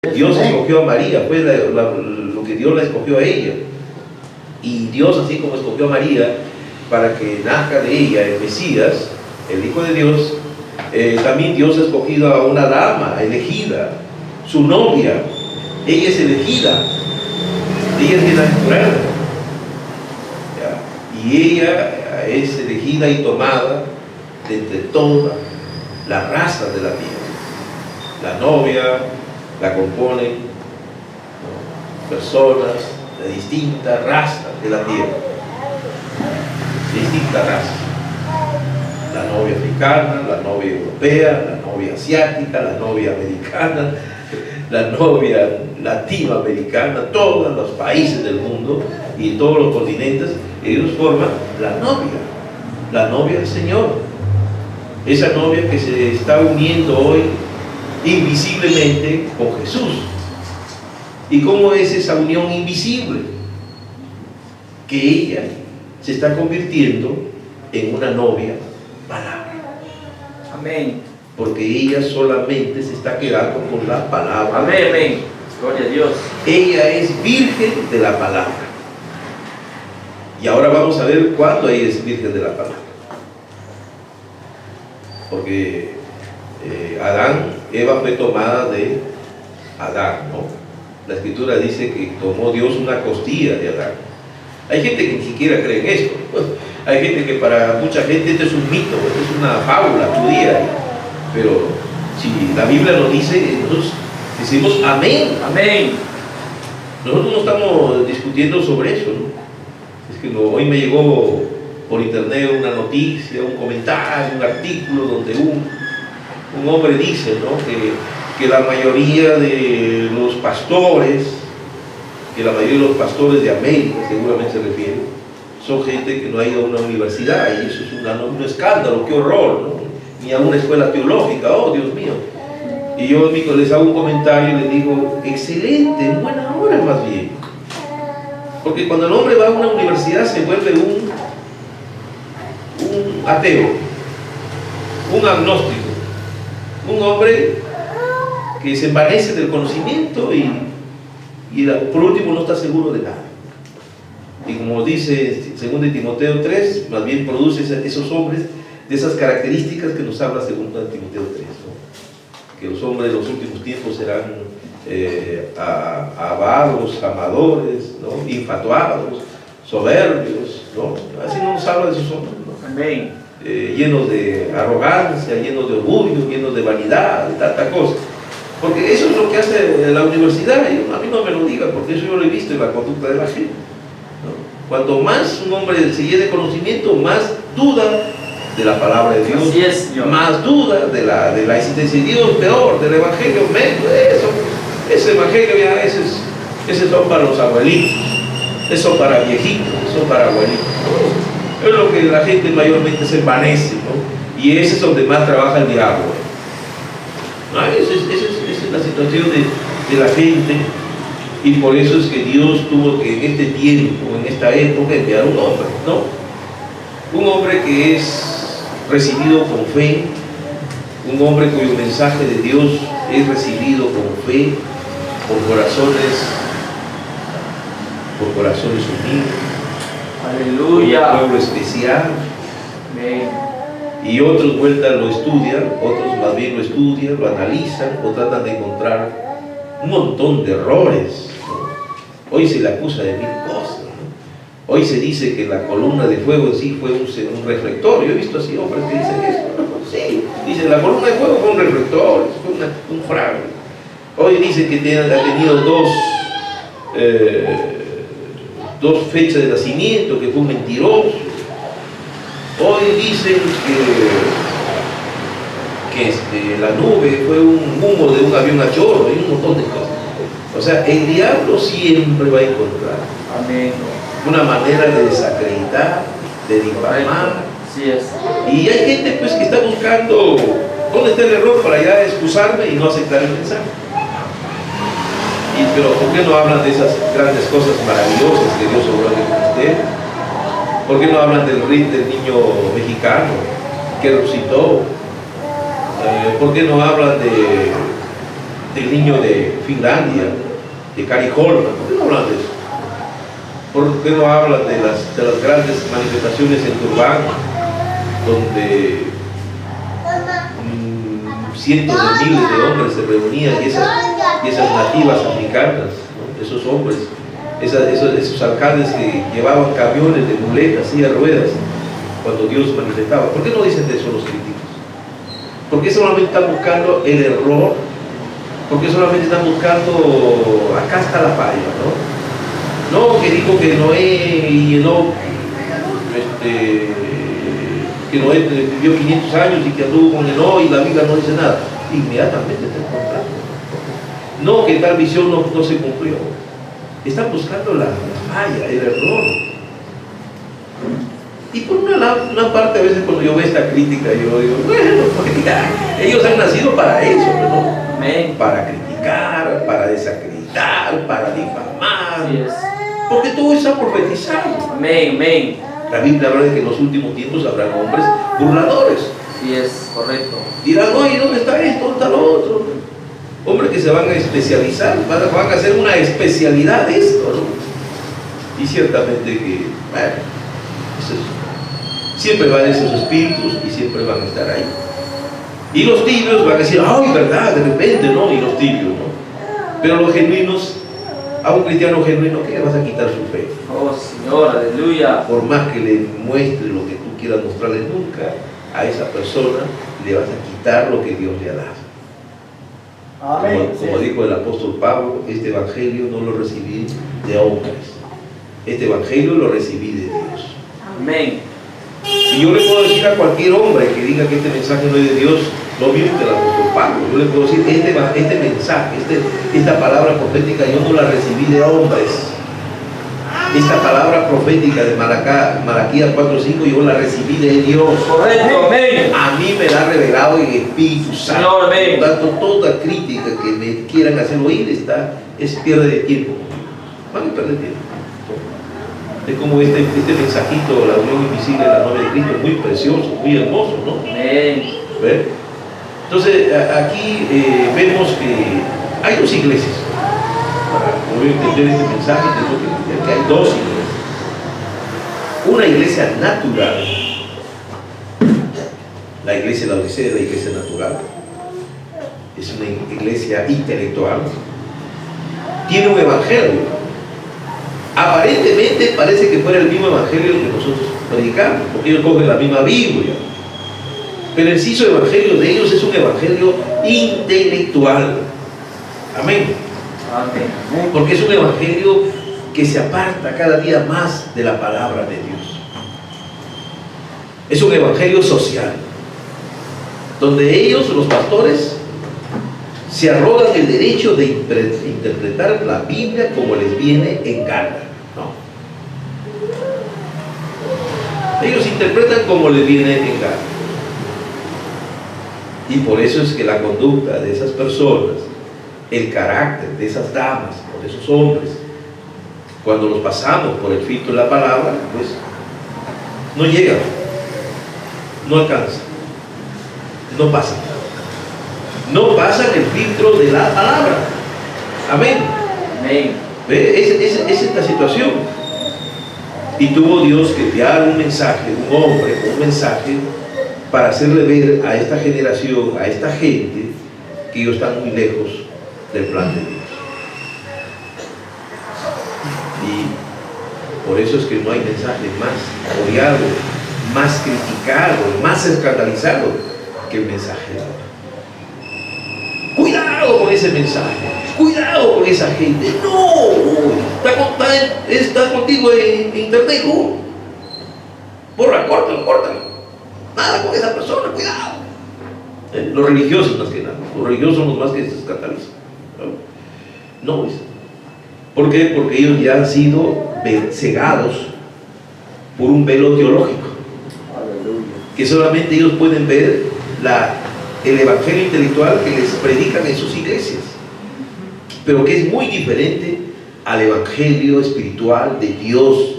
Dios escogió a María, fue lo que Dios la escogió a ella. Y Dios, así como escogió a María para que nazca de ella el Mesías, el Hijo de Dios, también Dios ha escogido a una dama elegida, su novia. Ella es elegida, ella es bienaventurada, y ella es elegida y tomada de entre toda la raza de la tierra. La novia la componen personas de distintas razas de la tierra, de distintas razas. La novia africana, la novia europea, la novia asiática, la novia americana, la novia latinoamericana, todos los países del mundo y todos los continentes, ellos forman la novia del Señor. Esa novia que se está uniendo hoy invisiblemente con Jesús. ¿Y cómo es esa unión invisible? Que ella se está convirtiendo en una novia palabra. Amén. Porque ella solamente se está quedando con la palabra. Amén, amén. Gloria a Dios. Ella es virgen de la palabra. Y ahora vamos a ver cuándo ella es virgen de la palabra. Porque Eva fue tomada de Adán, ¿no? La escritura dice que tomó Dios una costilla de Adán. Hay gente que ni siquiera cree en esto. Hay gente que, para mucha gente, esto es un mito, esto es una fábula judía. Pero si la Biblia lo dice, nosotros decimos amén. Amén. Nosotros no estamos discutiendo sobre eso, ¿no? Es que hoy me llegó por internet una noticia, un comentario, un artículo donde un hombre dice, ¿no?, que la mayoría de los pastores, de América, seguramente se refiere, son gente que no ha ido a una universidad, y eso es un escándalo, qué horror, ¿no? Ni a una escuela teológica, oh Dios mío. Y yo les hago un comentario y les digo, excelente, en buena hora más bien. Porque cuando el hombre va a una universidad se vuelve un ateo, un agnóstico, un hombre que se envanece del conocimiento y por último no está seguro de nada. Y como dice 2 Timoteo 3, más bien produce esos hombres de esas características que nos habla 2 Timoteo 3, ¿no? Que los hombres de los últimos tiempos serán avaros, amadores, ¿no?, infatuados, soberbios, ¿no? Así nos habla de esos hombres, ¿no? Amén. Llenos de arrogancia, llenos de orgullo, llenos de vanidad, de tanta cosa. Porque eso es lo que hace la universidad, y a mí no me lo digan, porque eso yo lo he visto en la conducta de la gente, ¿no? Cuanto más un hombre se llene de conocimiento, más duda de la palabra de Dios, así es, Señor, más duda de la existencia de Dios, peor, del evangelio, ese evangelio ya, ese son para los abuelitos, eso para viejitos, eso para abuelitos. Es lo que la gente mayormente se envanece, ¿no? Y ese es donde más trabaja el diablo, ¿no? Esa es la situación de la gente, y por eso es que Dios tuvo que en este tiempo, en esta época, enviar un hombre, ¿no? Un hombre que es recibido con fe, un hombre cuyo mensaje de Dios es recibido con fe, por corazones humildes. Aleluya. Un pueblo especial. Amén. Y otros vueltas lo estudian, otros más bien lo estudian, lo analizan o tratan de encontrar un montón de errores, ¿no? Hoy se le acusa de mil cosas, ¿no? Hoy se dice que la columna de fuego en sí fue un reflector. Yo he visto así hombres que dicen eso. Sí, dicen la columna de fuego fue un reflector, fue un fragmento. Hoy dicen que ha tenido dos fechas de nacimiento, que fue un mentiroso. Hoy dicen que la nube fue un humo de un avión a chorro y un montón de cosas. O sea, el diablo siempre va a encontrar Amén. una manera de desacreditar, de difamar. Así es. Y hay gente pues que está buscando dónde está el error para ya excusarme y no aceptar el mensaje. Pero ¿por qué no hablan de esas grandes cosas maravillosas que Dios obró en usted? ¿Por qué no hablan del niño mexicano que resucitó? ¿Por qué no hablan del niño de Finlandia, de Kari Holman. ¿Por qué no hablan de eso? ¿Por qué no hablan de las grandes manifestaciones en Durban, donde cientos de miles de hombres se reunían y esas nativas africanas, ¿no? Esos hombres, esos alcaldes que llevaban camiones de muletas, sillas de ruedas, cuando Dios manifestaba? ¿Por qué no dicen de eso los críticos? ¿Por qué solamente están buscando el error? ¿Por qué solamente están buscando, acá está la falla, ¿no? No, que dijo que Noé y Enoc, que Noé vivió 500 años y que anduvo con Enoc y la Biblia no dice nada. Inmediatamente está encontrando. No, que tal visión no se cumplió. Están buscando la falla, el error. Y por una parte, a veces cuando yo veo esta crítica, yo digo, bueno, porque ellos han nacido para eso, ¿no? Amén. Para criticar, para desacreditar, para difamar. Así es. Porque todo está profetizado. Amén, amén. La Biblia habla de que en los últimos tiempos habrán hombres burladores. Sí, es correcto. Dirán, oye, ¿dónde está esto? ¿Dónde está lo otro? Hombres que se van a especializar, van a hacer una especialidad de esto, ¿no? Y ciertamente que, bueno, siempre van esos espíritus y siempre van a estar ahí. Y los tibios van a decir, ay, verdad, de repente, ¿no? Y los tibios, ¿no? Pero los genuinos, a un cristiano genuino, ¿qué le vas a quitar su fe? Oh, Señor, aleluya. Por más que le muestre lo que tú quieras mostrarle, nunca a esa persona le vas a quitar lo que Dios le ha dado. Amén. Como dijo el apóstol Pablo, este evangelio no lo recibí de hombres, este evangelio lo recibí de Dios. Amén. Y yo le puedo decir a cualquier hombre que diga que este mensaje no es de Dios, lo mismo que el apóstol Pablo. Yo le puedo decir, este mensaje, esta palabra profética, yo no la recibí de hombres. Esta palabra profética de Malaquías 4:5, yo la recibí de Dios. Correcto, amén. A mí me la ha revelado el Espíritu Santo. Señor, amén. Por lo tanto, toda crítica que me quieran hacer oír es pierde de tiempo. Van a perder tiempo. Es como este mensajito, la unión invisible de la novia de Cristo, muy precioso, muy hermoso, ¿no? Amén. ¿Ver? Entonces, aquí vemos que hay dos iglesias. Para poder entender este mensaje, tengo que entender que hay dos iglesias. Una iglesia natural, la iglesia de la Odisea es la iglesia natural, es una iglesia intelectual, tiene un evangelio. Aparentemente parece que fuera el mismo evangelio que nosotros predicamos, porque ellos cogen la misma Biblia. Pero el inciso evangelio de ellos es un evangelio intelectual. Amén. Amén. Porque es un evangelio que se aparta cada día más de la palabra de Dios. Es un evangelio social, donde ellos, los pastores, se arrogan el derecho de interpretar la Biblia como les viene en gana. No. Ellos interpretan como les viene en gana. Y por eso es que la conducta de esas personas, el carácter de esas damas o de esos hombres, cuando los pasamos por el filtro de la palabra, pues no llegan, no alcanzan, no pasan. No pasan el filtro de la palabra. Amén. Amén. ¿Ve? Es esta situación. Y tuvo Dios que enviar un mensaje, un mensaje para hacerle ver a esta generación, a esta gente, que ellos están muy lejos del plan de Dios. Y por eso es que no hay mensaje más odiado, más criticado, más escandalizado que el mensaje de ahora. Cuidado con ese mensaje, cuidado con esa gente. No, está contigo en internet, borra, córtalo. Nada con esa persona, cuidado. Los religiosos más que nada, los religiosos son los más que se escandalizan. No, ¿por qué? Porque ellos ya han sido cegados por un velo teológico. Aleluya. Que solamente ellos pueden ver el evangelio intelectual que les predican en sus iglesias, pero que es muy diferente al evangelio espiritual de Dios,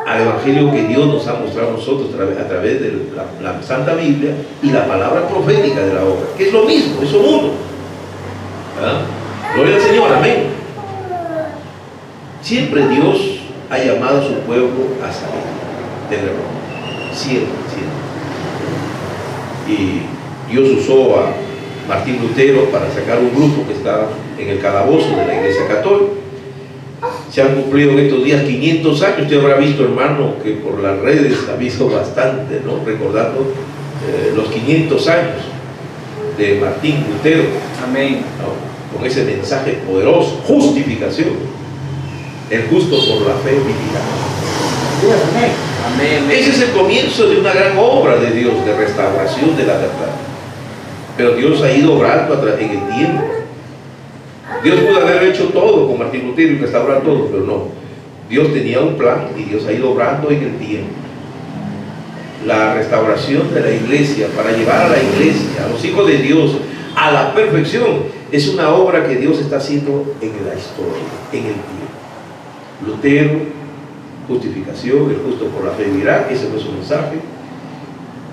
al evangelio que Dios nos ha mostrado a nosotros a través de la Santa Biblia y la palabra profética de la obra, que es lo mismo, es uno. ¿Ah? Gloria al Señor, amén. Siempre Dios ha llamado a su pueblo a salir del error. Siempre, siempre. Y Dios usó a Martín Lutero para sacar un grupo que estaba en el calabozo de la Iglesia Católica. Se han cumplido en estos días 500 años. Usted habrá visto, hermano, que por las redes ha visto bastante, ¿no? Recordando los 500 años de Martín Lutero. Amén. ¿No? Con ese mensaje poderoso, justificación. El justo por la fe vivirá. Amén. Amén. Ese es el comienzo de una gran obra de Dios, de restauración de la verdad. Pero Dios ha ido obrando en el tiempo. Dios pudo haber hecho todo con Martín Lutero y restaurar todo, pero no. Dios tenía un plan y Dios ha ido obrando en el tiempo. La restauración de la iglesia, para llevar a la iglesia, a los hijos de Dios, a la perfección, es una obra que Dios está haciendo en la historia, en el tiempo. Lutero, justificación, el justo por la fe vivirá, ese fue su mensaje.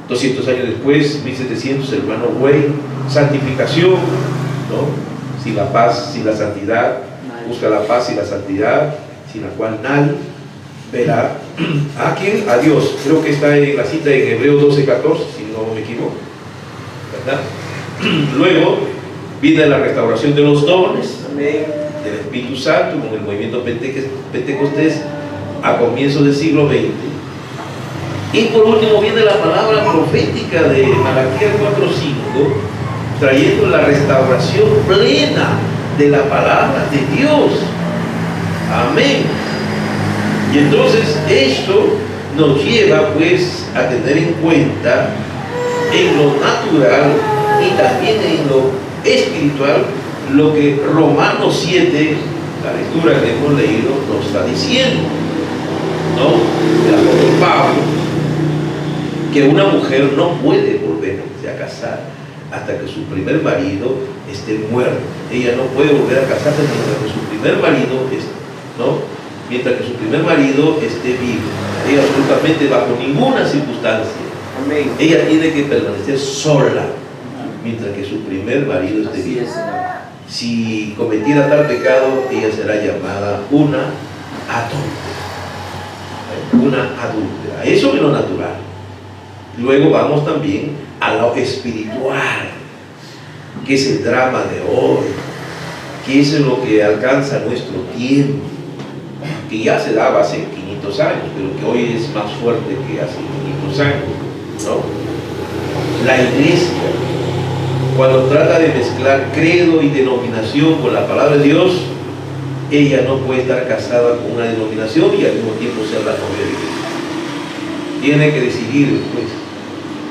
200 años después, 1700, el hermano Way, santificación, ¿no? Sin la paz, sin la santidad, busca la paz y la santidad, sin la cual nadie verá a quién, a Dios. Creo que está en la cita en Hebreos 12:14, si no me equivoco, ¿verdad? Luego viene la restauración de los dones, del Espíritu Santo, con el movimiento Pentecostés a comienzos del siglo XX. Y por último viene la palabra profética de Malaquías 4:5, trayendo la restauración plena de la palabra de Dios. Amén. Y entonces esto nos lleva pues a tener en cuenta en lo natural y también en lo espiritual lo que Romanos 7, la lectura que hemos leído, nos está diciendo, ¿no? El apóstol Pablo, que una mujer no puede volverse a casar hasta que su primer marido esté muerto. Ella no puede volver a casarse mientras que su primer marido mientras que su primer marido esté vivo. Ella absolutamente bajo ninguna circunstancia. Amén. Ella tiene que permanecer sola mientras que su primer marido esté Así vivo. es, Señor. Si cometiera tal pecado, ella será llamada una adúltera. Eso es lo natural. Luego vamos también a lo espiritual, que es el drama de hoy, que es lo que alcanza nuestro tiempo, que ya se daba hace 500 años, pero que hoy es más fuerte que hace 500 años, ¿no? La iglesia, cuando trata de mezclar credo y denominación con la palabra de Dios, ella no puede estar casada con una denominación y al mismo tiempo ser la novia de Cristo. Tiene que decidir, pues.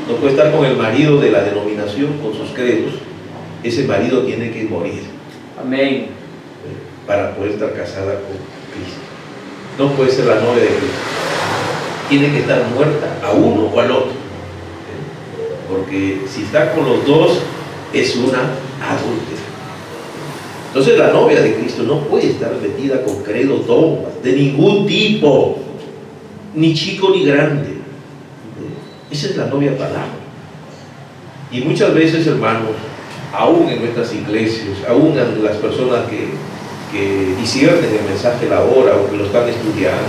No puede estar con el marido de la denominación, con sus credos. Ese marido tiene que morir. Amén. Para poder estar casada con Cristo. No puede ser la novia de Cristo. Tiene que estar muerta a uno o al otro. Porque si está con los dos, es una adúltera. Entonces la novia de Cristo no puede estar metida con credos, dogmas, de ningún tipo, ni chico ni grande. Esa es la novia palabra. Y muchas veces, hermanos, aún en nuestras iglesias, aún en las personas que disciernen el mensaje de la hora o que lo están estudiando,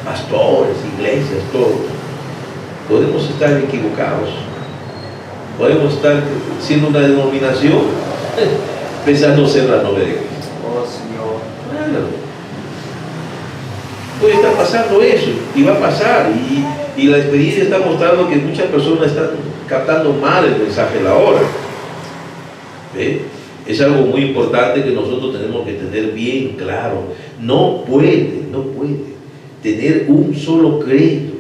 pastores, iglesias, todos, podemos estar equivocados. Podemos estar siendo una denominación pensando ser la novia de Cristo. Oh, Señor. Bueno, puede estar pasando eso y va a pasar, y la experiencia está mostrando que muchas personas están captando mal el mensaje de la hora. ¿Ve? Es algo muy importante que nosotros tenemos que tener bien claro. No puede tener un solo credo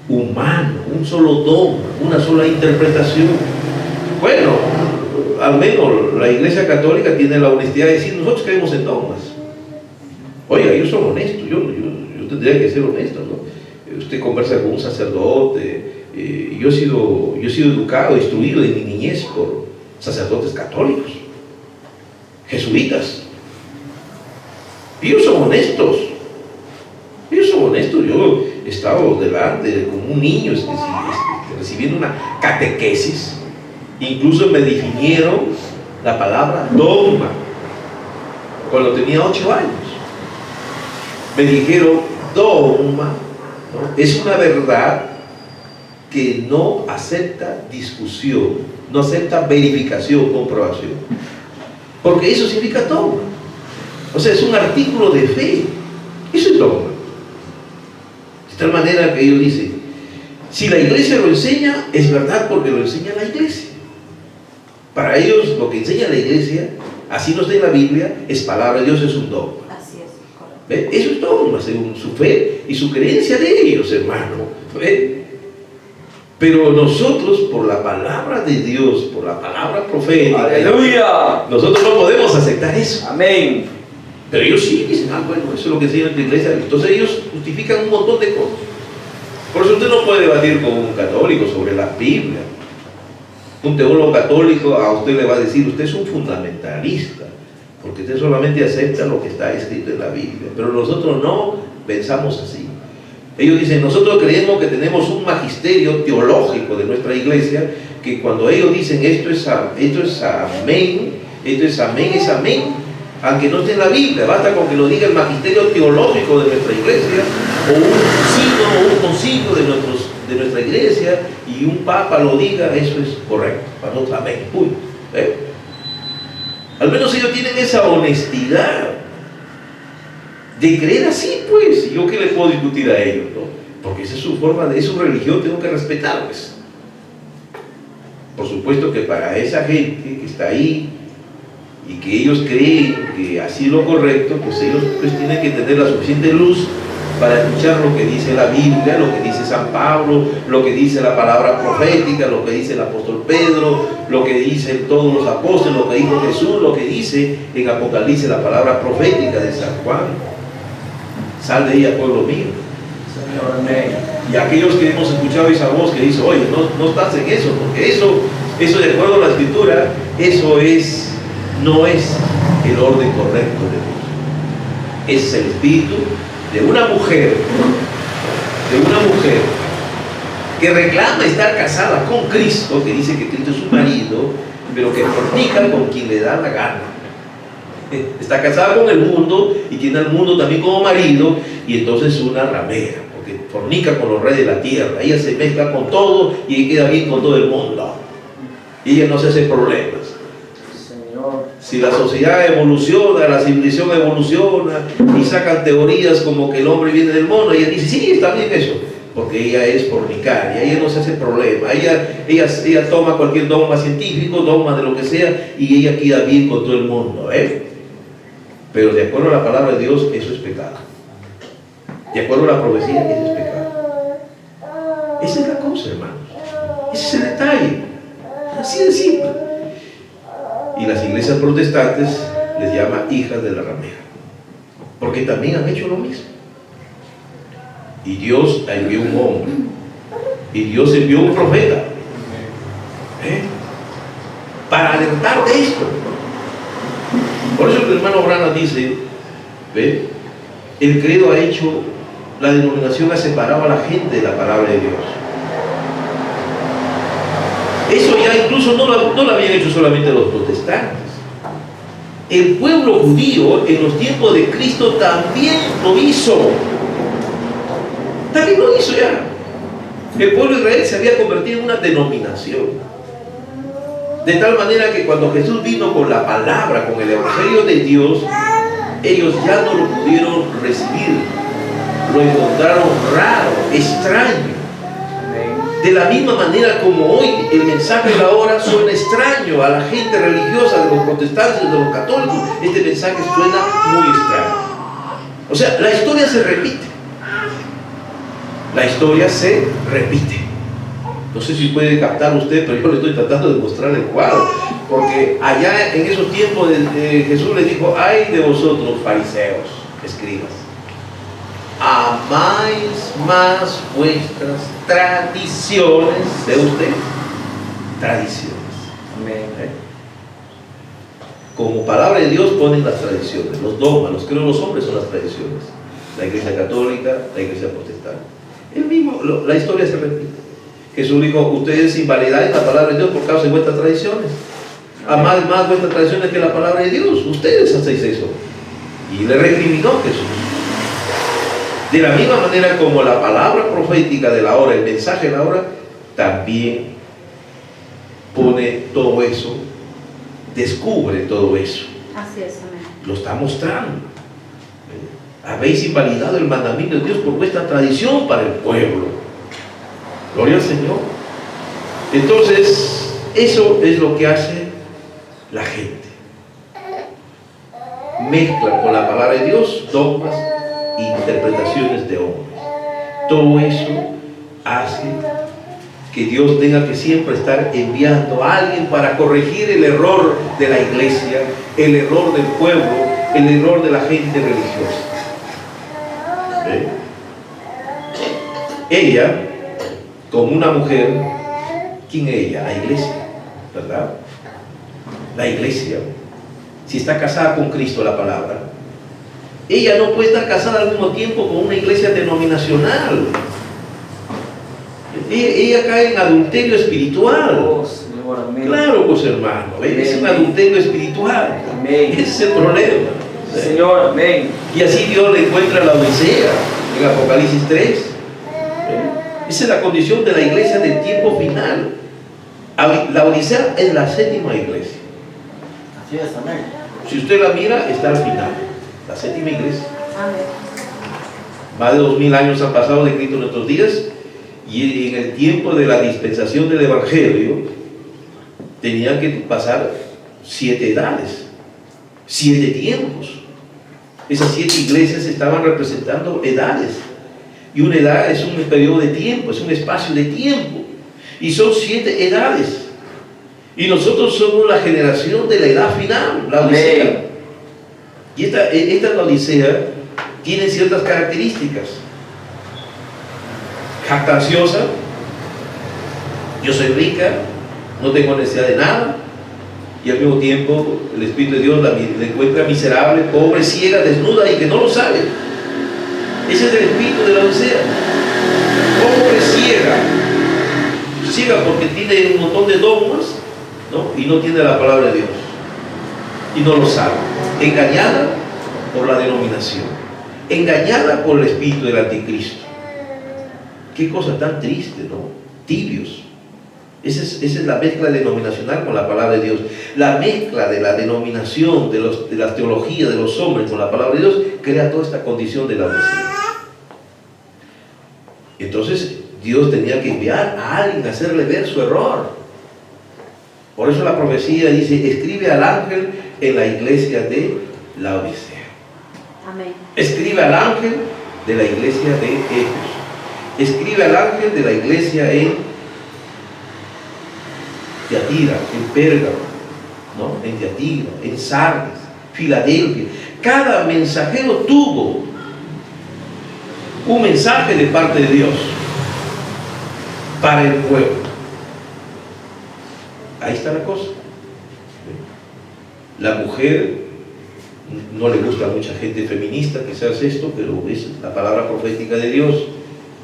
humano, un solo dogma, una sola interpretación. Bueno, al menos la Iglesia Católica tiene la honestidad de decir: nosotros creemos en dogmas. Oiga, yo soy honesto, yo tendría que ser honesto, ¿no? Usted conversa con un sacerdote, yo he sido educado, instruido en mi niñez por sacerdotes católicos, jesuitas. Ellos son honestos. Yo he estado delante como un niño recibiendo una catequesis. Incluso me definieron la palabra dogma cuando tenía 8 años. Me dijeron, dogma, ¿no?, es una verdad que no acepta discusión, no acepta verificación, comprobación. Porque eso significa dogma. O sea, es un artículo de fe. Eso es dogma. De tal manera que ellos dicen, si la iglesia lo enseña, es verdad porque lo enseña la iglesia. Para ellos, lo que enseña la iglesia, así no está en la Biblia, es palabra de Dios, es un dogma. Así es, correcto. ¿Ve? Eso es dogma, según su fe y su creencia de ellos, hermano. ¿Ve? Pero nosotros, por la palabra de Dios, por la palabra profética, Aleluya. nosotros no podemos aceptar eso. Amén. Pero ellos sí dicen, bueno, eso es lo que enseña nuestra iglesia. Entonces ellos justifican un montón de cosas. Por eso usted no puede debatir con un católico sobre la Biblia. Un teólogo católico a usted le va a decir, usted es un fundamentalista, porque usted solamente acepta lo que está escrito en la Biblia. Pero nosotros no pensamos así. Ellos dicen, nosotros creemos que tenemos un magisterio teológico de nuestra iglesia, que cuando ellos dicen esto es amén, es amén, aunque no esté en la Biblia, basta con que lo diga el magisterio teológico de nuestra iglesia, o un sínodo o un concilio de nuestra iglesia, y un papa lo diga, eso es correcto, para nosotros amén, punto. Al menos ellos tienen esa honestidad de creer así, pues. ¿Y yo qué le puedo discutir a ellos, no? Porque esa es su forma, es su religión, tengo que respetarles. Por supuesto que para esa gente que está ahí y que ellos creen que así es lo correcto, pues ellos pues tienen que tener la suficiente luz para escuchar lo que dice la Biblia, lo que dice San Pablo, lo que dice la palabra profética, lo que dice el apóstol Pedro, lo que dicen todos los apóstoles, lo que dijo Jesús, lo que dice en Apocalipsis la palabra profética de San Juan. Sal de ella, pueblo mío. Señor, amén. Y aquellos que hemos escuchado esa voz que dice, oye, no estás en eso, porque eso de acuerdo a la Escritura, no es el orden correcto de Dios. Es el espíritu de una mujer que reclama estar casada con Cristo, que dice que Cristo es su marido, pero que fornica con quien le da la gana. Está casada con el mundo y tiene al mundo también como marido, y entonces es una ramera, porque fornica con los reyes de la tierra. Ella se mezcla con todo y queda bien con todo el mundo, y ella no se hace problemas. Señor. Si la sociedad evoluciona, la civilización evoluciona y sacan teorías como que el hombre viene del mono, ella dice, sí, está bien eso, porque ella es fornicaria, ella no se hace problema, ella toma cualquier dogma científico, dogma de lo que sea, y ella queda bien con todo el mundo, Pero de acuerdo a la palabra de Dios, eso es pecado. De acuerdo a la profecía, eso es pecado. Esa es la cosa, hermanos. Ese es el detalle. Así de simple. Y las iglesias protestantes les llama hijas de la ramera, porque también han hecho lo mismo. Y Dios envió un hombre, y Dios envió un profeta, para alertar de esto. Por eso el hermano Branham dice, ¿ve? El credo ha hecho, la denominación ha separado a la gente de la palabra de Dios. Eso ya incluso no lo habían hecho solamente los protestantes. El pueblo judío en los tiempos de Cristo también lo hizo. También lo hizo ya. El pueblo de Israel se había convertido en una denominación. De tal manera que cuando Jesús vino con la palabra, con el evangelio de Dios, ellos ya no lo pudieron recibir. Lo encontraron raro, extraño. De la misma manera como hoy el mensaje de la hora suena extraño a la gente religiosa de los protestantes, de los católicos, este mensaje suena muy extraño. O sea, la historia se repite. La historia se repite. No sé si puede captar usted, pero yo le estoy tratando de mostrar el cuadro. Porque allá en esos tiempos Jesús les dijo, ay de vosotros fariseos, escribas, amáis más vuestras tradiciones de usted. Tradiciones. Amén. Como palabra de Dios ponen las tradiciones, los dogmas, los credos de los hombres son las tradiciones. La iglesia católica, la iglesia protestante. La historia se repite. Jesús dijo, ustedes invalidáis la palabra de Dios por causa de vuestras tradiciones. Amad más vuestras tradiciones que la palabra de Dios. Ustedes hacéis eso. Y le recriminó Jesús. De la misma manera como la palabra profética de la hora, el mensaje de la hora, también pone todo eso, descubre todo eso. Así es, amén. Lo está mostrando. Habéis invalidado el mandamiento de Dios por vuestra tradición para el pueblo. Gloria al Señor. Entonces, eso es lo que hace la gente. Mezcla con la palabra de Dios dogmas e interpretaciones de hombres. Todo eso hace que Dios tenga que siempre estar enviando a alguien para corregir el error de la iglesia, el error del pueblo, el error de la gente religiosa. ¿Ve? Ella, como una mujer, ¿quién es ella? La iglesia, ¿verdad? La iglesia, si está casada con Cristo, la palabra, ella no puede estar casada al mismo tiempo con una iglesia denominacional. Ella cae en adulterio espiritual. Oh, Señor, amén. Claro, pues hermano, es un adulterio espiritual. Amén. Ese es el problema. Señor, amén. Y así Dios le encuentra la Odisea en Apocalipsis 3. Esa es la condición de la iglesia del tiempo final. La Odisea es la séptima iglesia. Así es, amén. Si usted la mira, está al final. La séptima iglesia. Amén. Más de 2000 años han pasado de Cristo en nuestros días, y en el tiempo de la dispensación del Evangelio tenían que pasar 7 edades, 7 tiempos. Esas 7 iglesias estaban representando edades, y una edad es un periodo de tiempo, es un espacio de tiempo, y son 7 edades, y nosotros somos la generación de la edad final, la Odisea. Amén. Y esta la Odisea tiene ciertas características. Jactanciosa, yo soy rica, no tengo necesidad de nada, y al mismo tiempo el Espíritu de Dios la encuentra miserable, pobre, ciega, desnuda y que no lo sabe. Ese es el espíritu de la Odisea. Pobre, ciega porque tiene un montón de dogmas, ¿no? Y no tiene la palabra de Dios y no lo sabe. Engañada por la denominación, engañada por el espíritu del anticristo. Qué cosa tan triste, ¿no? Tibios. Esa es la mezcla denominacional con la palabra de Dios. La mezcla de la denominación, de la teología de los hombres con la palabra de Dios, crea toda esta condición de la Odisea. Entonces, Dios tenía que enviar a alguien a hacerle ver su error. Por eso la profecía dice: escribe al ángel en la iglesia de la Odisea. Amén. Escribe al ángel de la iglesia de Éfeso. Escribe al ángel de la iglesia en Tiatira, en Pérgamo, ¿no? En Tiatira, en Sardes, Filadelfia. Cada mensajero tuvo un mensaje de parte de Dios para el pueblo. Ahí está la cosa. La mujer, no le gusta a mucha gente feminista quizás esto, pero es la palabra profética de Dios.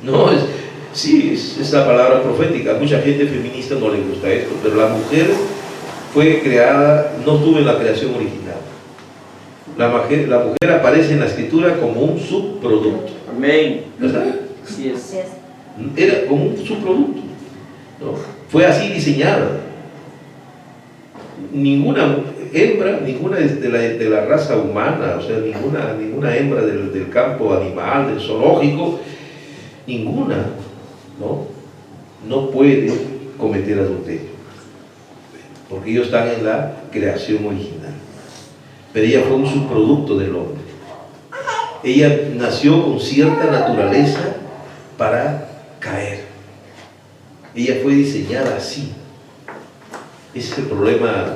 No, es la palabra profética. A mucha gente feminista no le gusta esto, pero la mujer fue creada, no tuvo la creación original. La mujer aparece en la escritura como un subproducto. Amén. ¿Verdad? Así es. Así es. Era como un subproducto, ¿no? Fue así diseñada. Ninguna hembra, ninguna de la raza humana, o sea, ninguna hembra del campo animal, del zoológico, ninguna, no puede cometer adulterio, porque ellos están en la creación original. Pero ella fue un subproducto del hombre. Ella nació con cierta naturaleza para caer. Ella fue diseñada así. Ese es el problema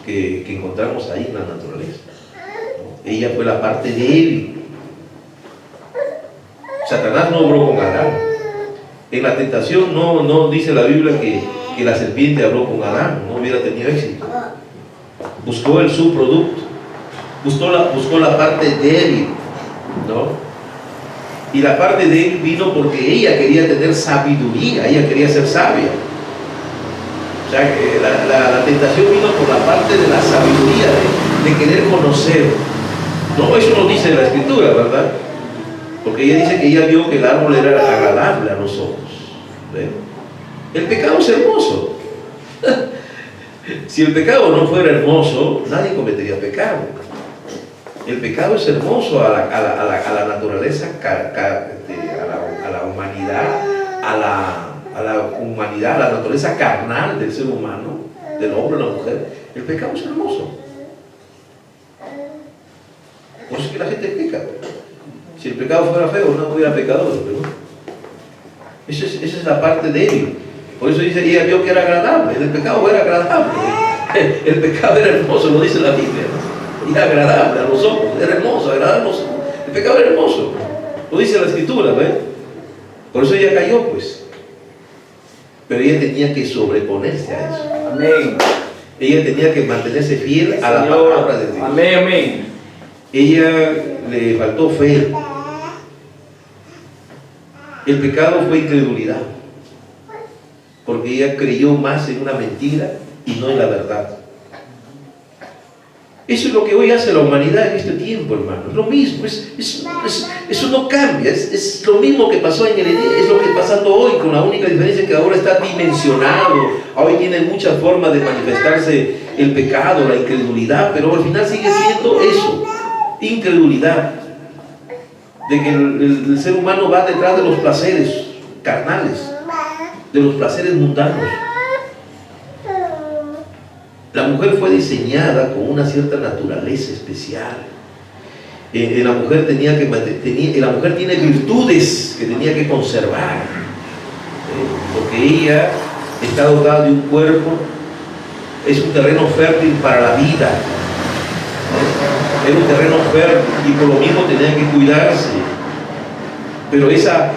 que encontramos ahí en la naturaleza, ¿no? Ella fue la parte débil. Satanás no obró con Adán. En la tentación no dice la Biblia que la serpiente habló con Adán, no hubiera tenido éxito. Buscó el subproducto, buscó la parte débil, ¿no? Y la parte débil vino porque ella quería tener sabiduría, ella quería ser sabia. O sea, que la tentación vino por la parte de la sabiduría, de querer conocer. No, eso no dice la Escritura, ¿verdad? Porque ella dice que ella vio que el árbol era agradable a los ojos. ¿Ve? El pecado es hermoso. Si el pecado no fuera hermoso, nadie cometería pecado. El pecado es hermoso a la naturaleza, a la humanidad, a la naturaleza carnal del ser humano, del hombre o la mujer. El pecado es hermoso. Por eso es que la gente peca. Si el pecado fuera feo, no hubiera pecadores, ¿no? Esa es la parte débil. Por eso dice, ella vio que era agradable. El pecado era agradable. El pecado era hermoso, lo dice la Biblia, ¿no? Era agradable a los ojos, era hermoso, agradable a los ojos. El pecado era hermoso, lo dice la Escritura, ¿ves? Por eso ella cayó, pues. Pero ella tenía que sobreponerse a eso. Amén. Ella tenía que mantenerse fiel a la palabra de Dios. Amén, amén. Ella le faltó fe. El pecado fue incredulidad, porque ella creyó más en una mentira y no en la verdad. Eso es lo que hoy hace la humanidad en este tiempo, hermano. Es lo mismo, eso no cambia, es lo mismo que pasó en el Edén, es lo que está pasando hoy, con la única diferencia que ahora está dimensionado. Hoy tiene muchas formas de manifestarse el pecado, la incredulidad, pero al final sigue siendo eso, incredulidad, de que el ser humano va detrás de los placeres carnales, de los placeres mundanos. La mujer fue diseñada con una cierta naturaleza especial. La mujer la mujer tiene virtudes que tenía que conservar, porque ella está dotada de un cuerpo, es un terreno fértil para la vida, es un terreno fértil y por lo mismo tenía que cuidarse. Pero esa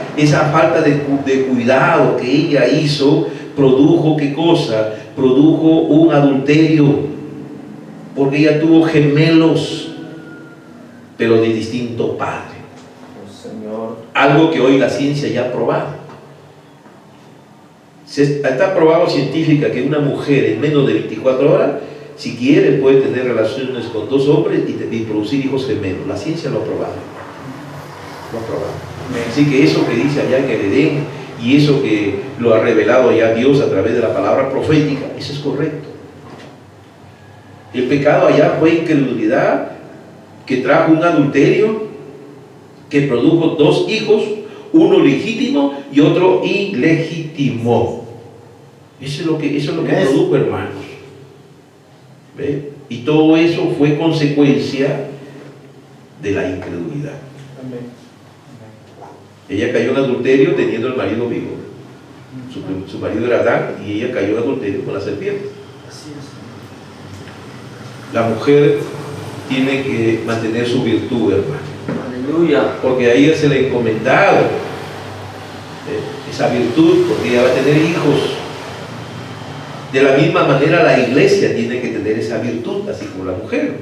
falta de cuidado que ella hizo produjo, ¿qué cosa? Produjo un adulterio, porque ella tuvo gemelos, pero de distinto padre. Oh, Señor. Algo que hoy la ciencia ya ha probado. Está probado científica que una mujer en menos de 24 horas, si quiere, puede tener relaciones con dos hombres y producir hijos gemelos. La ciencia lo ha probado. Lo ha probado. Así que eso que dice allá en el Edén, y eso que lo ha revelado ya Dios a través de la palabra profética, eso es correcto. El pecado allá fue incredulidad, que trajo un adulterio, que produjo dos hijos, uno legítimo y otro ilegítimo. Eso es lo que produjo, hermanos. ¿Ve? Y todo eso fue consecuencia de la incredulidad. Amén. Ella cayó en adulterio teniendo el marido vivo. Su marido era Adán y ella cayó en adulterio con la serpiente. Así es. La mujer tiene que mantener su virtud, hermano. Aleluya. Porque a ella se le ha encomendado esa virtud, porque ella va a tener hijos. De la misma manera la iglesia tiene que tener esa virtud, así como la mujer.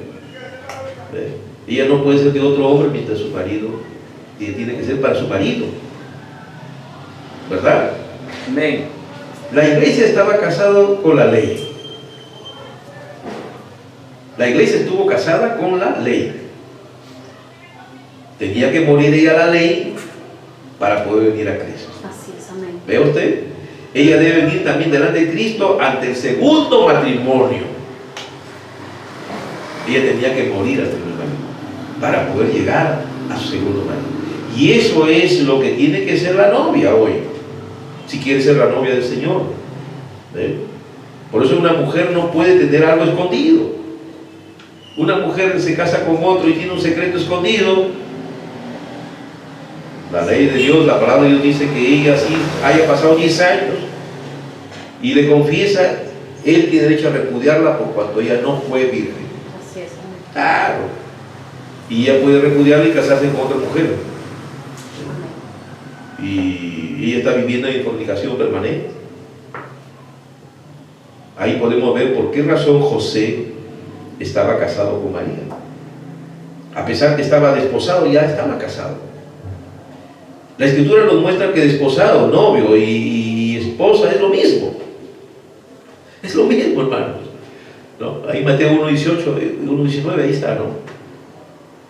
Ella no puede ser de otro hombre mientras su marido, y tiene que ser para su marido, ¿verdad? Amén. La iglesia estaba casada con la ley. La iglesia estuvo casada con la ley. Tenía que morir ella a la ley para poder venir a Cristo. Así es, amén. ¿Ve usted? Ella debe venir también delante de Cristo ante el segundo matrimonio. Ella tenía que morir al primer matrimonio para poder llegar a su segundo matrimonio. Y eso es lo que tiene que ser la novia hoy, si quiere ser la novia del Señor. ¿Ve? Por eso una mujer no puede tener algo escondido. Una mujer se casa con otro y tiene un secreto escondido. La ley de Dios, la palabra de Dios dice que ella así haya pasado 10 años y le confiesa, él tiene derecho a repudiarla por cuanto ella no fue virgen. Así es, amén. Claro. Y ella puede repudiarla y casarse con otra mujer. Y ella está viviendo en fornicación permanente. Ahí podemos ver por qué razón José estaba casado con María. A pesar que estaba desposado, ya estaba casado. La Escritura nos muestra que desposado, novio y esposa es lo mismo. Es lo mismo, hermanos, ¿no? Ahí Mateo 1:18, 1:19, ahí está, ¿no?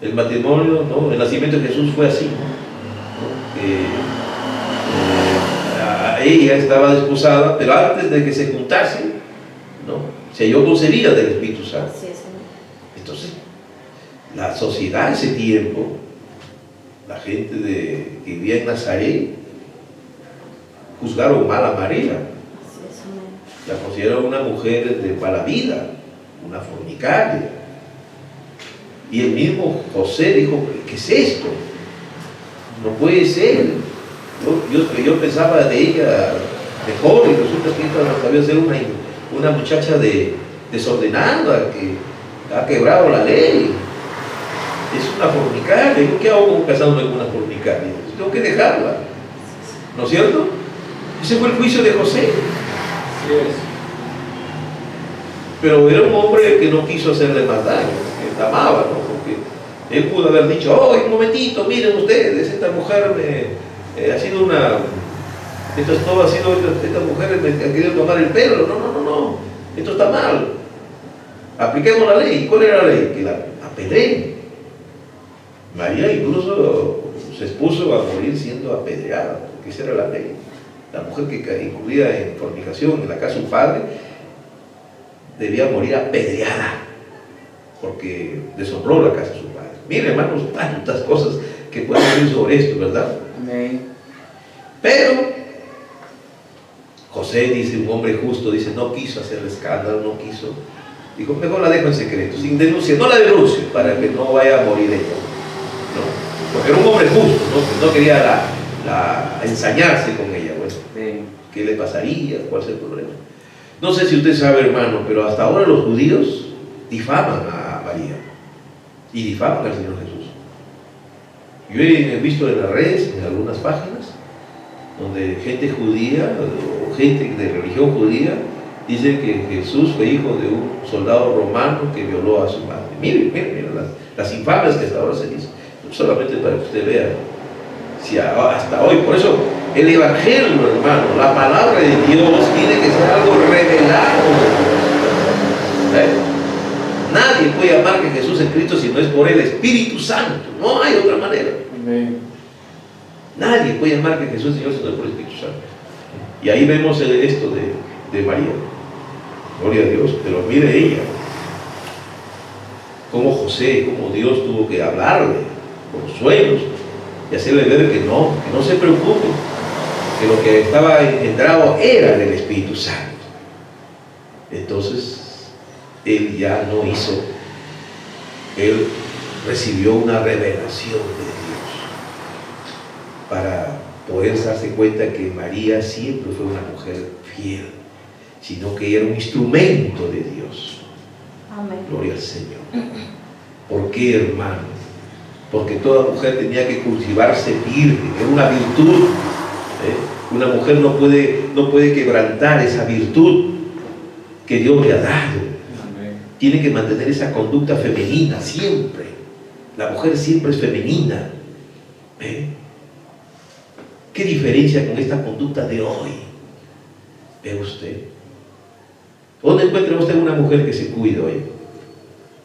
El matrimonio, ¿no? El nacimiento de Jesús fue así, ¿no? Ella estaba desposada, pero antes de que se juntasen, ¿no? Se halló concebida del Espíritu Santo. Así es, amén. Entonces, la sociedad en ese tiempo, la gente que vivía en Nazaret, juzgaron mal a María. Así es, amén. La consideraron una mujer de mala vida, una fornicaria. Y el mismo José dijo, ¿qué es esto? No puede ser. Yo pensaba de ella mejor, y resulta que esta sabía ser una muchacha desordenada, que ha quebrado la ley. Es una fornicaria. ¿Yo qué hago casándome con una fornicaria? Tengo que dejarla. ¿No es cierto? Ese fue el juicio de José. Así es. Pero era un hombre que no quiso hacerle más daño, que la amaba, ¿no? Porque él pudo haber dicho, oh, un momentito, miren ustedes, esta mujer ha sido una... Esto ha sido, esta mujer me ha querido tomar el pelo. No, esto está mal. Apliquemos la ley. ¿Cuál era la ley? Que la apedreen. María incluso se expuso a morir siendo apedreada, porque esa era la ley. La mujer que incurría en fornicación en la casa de su padre debía morir apedreada, porque deshonró la casa de su padre. Miren, hermanos, tantas cosas que pueden decir sobre esto, ¿verdad? Amén. Pero José dice, un hombre justo, dice, no quiso hacer escándalo, no quiso. Dijo, mejor la dejo en secreto, sin denuncia, no la denuncie, para que no vaya a morir ella, ¿no? Porque era un hombre justo, no quería ensañarse con ella. Bueno, Amén. ¿qué le pasaría? ¿Cuál es el problema? No sé si usted sabe, hermano, pero hasta ahora los judíos difaman a María y difaman al Señor Jesús. Yo he visto en las redes, en algunas páginas, donde gente judía o gente de religión judía dice que Jesús fue hijo de un soldado romano que violó a su madre. Miren las infamias que hasta ahora se dicen. Solamente para que usted vea, si hasta hoy, por eso el Evangelio, hermano, la palabra de Dios tiene que ser algo revelado. Nadie puede amar que Jesús es Cristo si no es por el Espíritu Santo. No hay otra manera. Amén. Nadie puede amar que Jesús es Señor si no es por el Espíritu Santo. Y ahí vemos esto de María. Gloria a Dios. Pero mire ella, como José, como Dios tuvo que hablarle con sueños y hacerle ver que no se preocupe, que lo que estaba engendrado era del Espíritu Santo. Entonces él ya no hizo, él recibió una revelación de Dios para poder darse cuenta que María siempre fue una mujer fiel, sino que era un instrumento de Dios. Amén. Gloria al Señor. ¿Por qué, hermano? Porque toda mujer tenía que cultivarse virgen, era una virtud. Una mujer no puede quebrantar esa virtud que Dios le ha dado. Amén. Tiene que mantener esa conducta femenina siempre. La mujer siempre es femenina. ¿Qué diferencia con esta conducta de hoy? ¿Ve usted? ¿Dónde encuentra usted una mujer que se cuide hoy?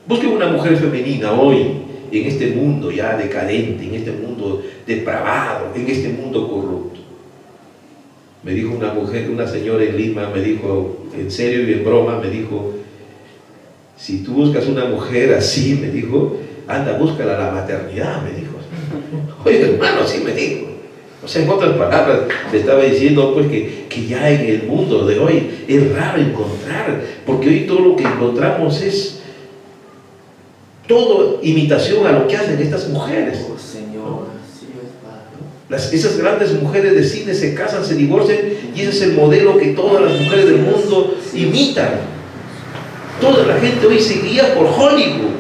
Busque una mujer femenina hoy, en este mundo ya decadente, en este mundo depravado, en este mundo corrupto. Me dijo una señora en Lima, me dijo, en serio y en broma, me dijo, si tú buscas una mujer así, me dijo, anda, búscala la maternidad, me dijo. Oye, hermano, así me dijo. O sea, en otras palabras, le estaba diciendo pues que ya en el mundo de hoy es raro encontrar, porque hoy todo lo que encontramos es todo imitación a lo que hacen estas mujeres. Oh, Señor, así es, Padre. Esas grandes mujeres de cine se casan, se divorcian, y ese es el modelo que todas las mujeres del mundo imitan. Toda la gente hoy se guía por Hollywood,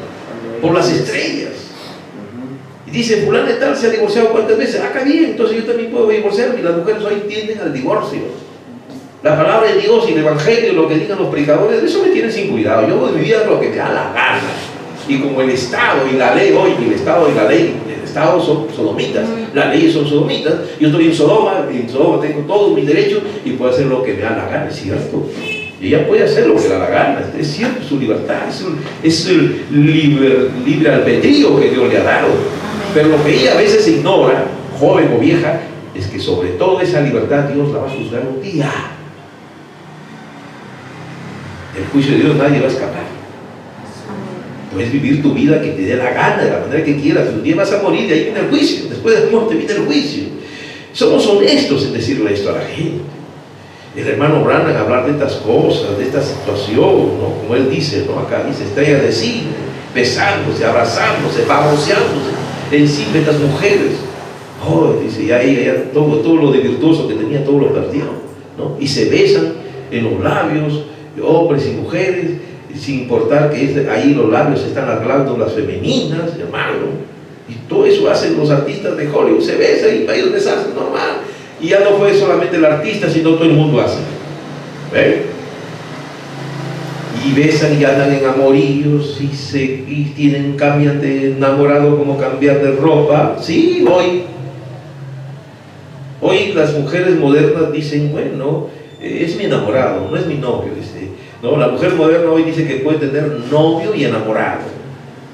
por las estrellas. Y dice, fulano de tal se ha divorciado cuántas veces. Acá bien, entonces yo también puedo divorciarme. Y las mujeres hoy tienden al divorcio. La palabra de Dios y el Evangelio, lo que digan los predicadores, eso me tiene sin cuidado. Yo voy a vivir lo que me da la gana. Y como el Estado y la ley hoy, el Estado y la ley, el Estado son sodomitas, las leyes son sodomitas, yo estoy en Sodoma tengo todos mis derechos y puedo hacer lo que me da la gana, ¿es cierto? Y ella puede hacer lo que le da la gana, es cierto, su libertad, es el libre albedrío que Dios le ha dado. Pero lo que ella a veces ignora, joven o vieja, es que sobre todo esa libertad Dios la va a juzgar un día. Del juicio de Dios nadie va a escapar. Puedes vivir tu vida que te dé la gana, de la manera que quieras. Un día vas a morir, de ahí viene el juicio. Después de la muerte viene el juicio. Somos honestos en decirle esto a la gente. El hermano Branham hablar de estas cosas, de esta situación, ¿no? Como él dice, ¿no? Acá dice, estrella de cine, besándose, abrazándose, baboseándose encima de estas mujeres. Oh, dice, ya ella todo lo de virtuoso que tenía, todo lo perdió, ¿no? Y se besan en los labios, hombres y mujeres, sin importar que ahí los labios están las glándulas femeninas, hermano. Y todo eso hacen los artistas de Hollywood, se besan y para ellos les hacen normal. Y ya no fue solamente el artista, sino todo el mundo hace. ¿Ven? Y besan y andan en amoríos y cambian de enamorado como cambiar de ropa. Sí, hoy las mujeres modernas dicen, bueno, es mi enamorado, no es mi novio. Dice. No, la mujer moderna hoy dice que puede tener novio y enamorado.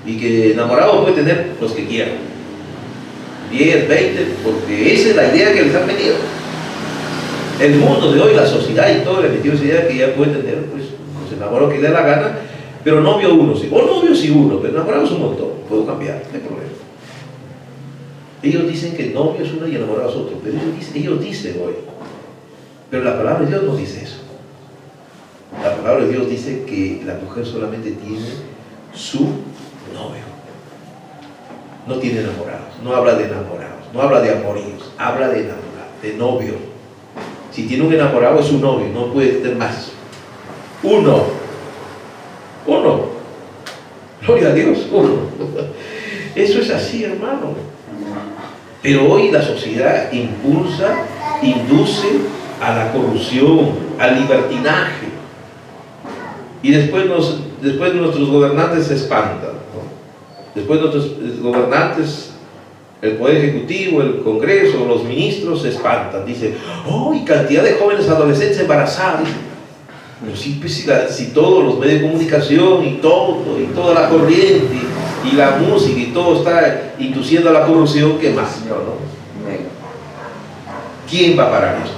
Y que enamorado puede tener los que quieran. 10, 20, porque esa es la idea que les han metido. El mundo de hoy, la sociedad y todo, le metió esa idea que ya puede tener, pues, los enamorados que le dé la gana, pero novio uno sí, o novio sí uno, pero enamorados un montón, puedo cambiar, no hay problema. Ellos dicen que novio es uno y enamorado es otro, pero ellos dicen hoy. Pero la palabra de Dios no dice eso. La palabra de Dios dice que la mujer solamente tiene su novio. No tiene enamorados, no habla de enamorados, no habla de amoríos, habla de enamorados, de novio. Si tiene un enamorado es su novio, no puede tener más. Uno. Gloria a Dios, uno. Eso es así, hermano. Pero hoy la sociedad induce a la corrupción, al libertinaje. Y después nuestros gobernantes se espantan, ¿no? Después nuestros gobernantes, el Poder Ejecutivo, el Congreso, los ministros se espantan. Dicen, oh, y cantidad de jóvenes adolescentes embarazados. Pero sí, pues, si todos los medios de comunicación y toda la corriente y la música y todo está induciendo a la corrupción, ¿qué más? ¿No? ¿Quién va a parar esto?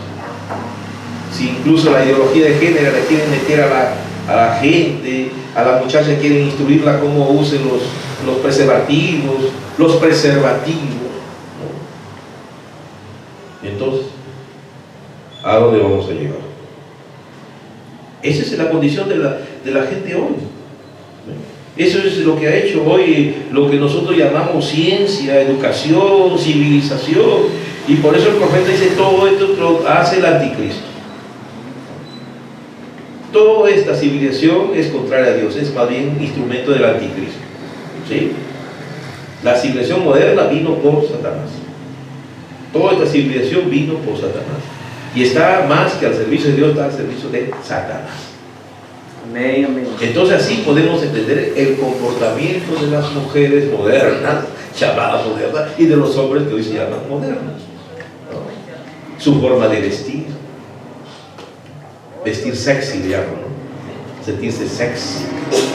Si incluso la ideología de género le quieren meter a la gente, a la muchacha quieren instruirla cómo usen los preservativos, ¿no? Entonces, ¿a dónde vamos a llegar? Esa es la condición de la gente hoy. Eso es lo que ha hecho hoy lo que nosotros llamamos ciencia, educación, civilización. Y por eso el profeta dice, todo esto lo hace el anticristo. Toda esta civilización es contraria a Dios, es más bien instrumento del anticristo. ¿Sí? La civilización moderna vino por Satanás. Toda esta civilización vino por Satanás. Y está más que al servicio de Dios, está al servicio de Satanás. Amén, amén. Entonces así podemos entender el comportamiento de las mujeres modernas, llamadas modernas, y de los hombres que hoy se llaman modernos, ¿no? Su forma de vestir sexy, le llaman, ¿no? Sentirse sexy.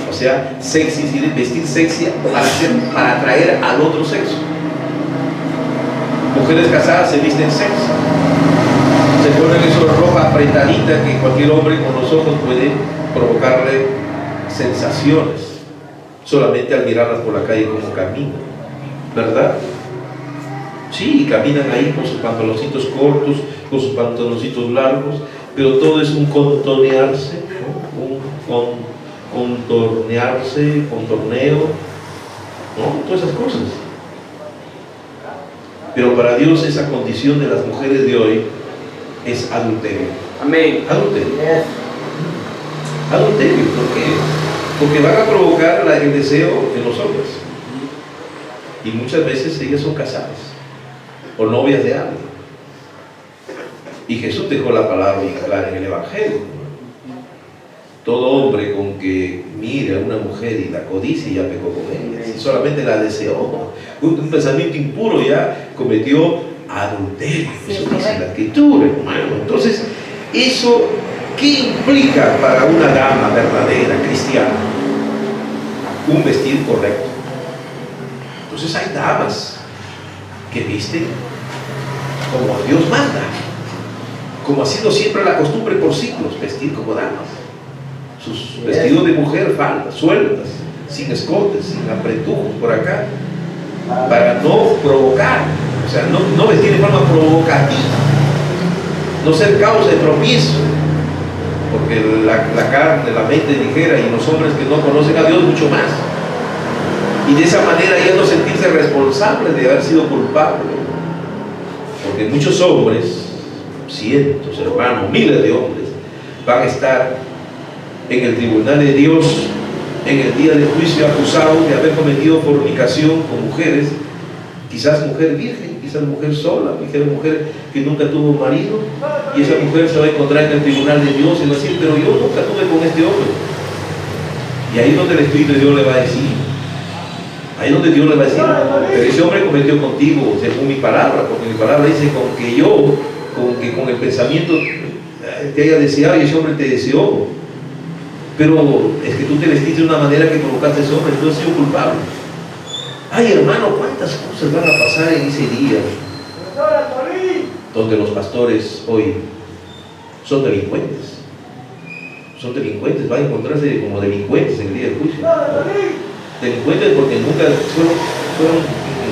O sea, sexy, vestir sexy para atraer al otro sexo. Mujeres casadas se visten sexy. Se ponen eso ropa apretadita que cualquier hombre con los ojos puede provocarle sensaciones solamente al mirarlas por la calle como caminan, ¿verdad? Sí, caminan ahí con sus pantaloncitos cortos, con sus pantaloncitos largos, pero todo es un contornearse, ¿no? Contorneo, ¿no? Todas esas cosas. Pero para Dios esa condición de las mujeres de hoy es adulterio. Amén. Adulterio. Adulterio, ¿por qué? Porque van a provocar el deseo en los hombres. Y muchas veces ellas son casadas o novias de alguien. Y Jesús dejó la palabra bien clara en el Evangelio. Todo hombre con que mire a una mujer y la codicia ya pecó con ella. Si solamente la deseó, un pensamiento impuro ya cometió adulterio. Eso dice la Escritura, hermano. Entonces, eso ¿Qué implica para una dama verdadera, cristiana, un vestir correcto? Entonces hay damas que visten como Dios manda, como ha sido siempre la costumbre por siglos, vestir como damas. Sus vestidos de mujer, faldas, sueltas, sin escotes, sin apretujos por acá, para no provocar, o sea, no vestir de forma provocativa, no ser causa de tropiezo, porque la carne, la mente es ligera, y los hombres que no conocen a Dios mucho más, y de esa manera ya no sentirse responsables de haber sido culpables, porque muchos hombres, cientos, hermanos, miles de hombres, van a estar en el tribunal de Dios en el día del juicio acusados de haber cometido fornicación con mujeres, quizás mujer virgen, quizás mujer sola, quizás mujer que nunca tuvo marido, y esa mujer se va a encontrar en el tribunal de Dios y va a decir, pero yo nunca tuve con este hombre. Y ahí es donde el Espíritu de Dios le va a decir, ahí es donde Dios le va a decir, pero ese hombre cometió contigo según mi palabra, porque mi palabra dice con el pensamiento te haya deseado y ese hombre te deseó, pero es que tú te vestiste de una manera que provocaste a ese hombre, tú has sido culpable. Ay, hermano, cuántas cosas van a pasar en ese día donde los pastores hoy son delincuentes, van a encontrarse como delincuentes en el día del juicio. Delincuentes porque nunca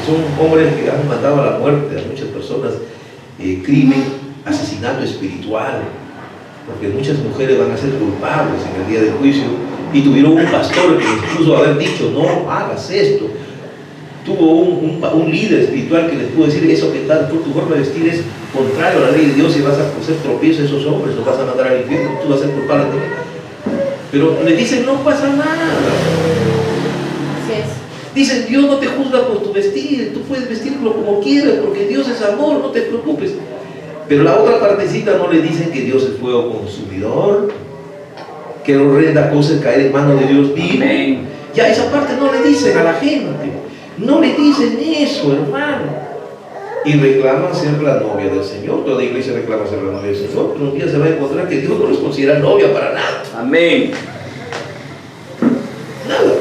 son hombres que han mandado a la muerte a muchas personas, crimen, asesinato espiritual, porque muchas mujeres van a ser culpables en el día del juicio, y tuvieron un pastor que les puso a haber dicho, no hagas esto. Tuvo un líder espiritual que les pudo decir, eso que tal, por tu forma de vestir es contrario a la ley de Dios, y vas a hacer tropiezo a esos hombres, los vas a mandar al infierno, tú vas a ser culpable también. Pero le dicen, no pasa nada. Así es. Dicen, Dios no te juzga por tu vestir, tú puedes vestirlo como quieras, porque Dios es amor, no te preocupes. Pero la otra partecita no le dicen que Dios es fuego consumidor, que horrenda cosa es caer en manos de Dios vivo. Amén. Ya esa parte no le dicen a la gente, no le dicen eso, hermano. Y reclaman ser la novia del Señor. Toda iglesia reclama ser la novia del Señor, pero un día se va a encontrar que Dios no les considera novia para nada. Amén. Nada.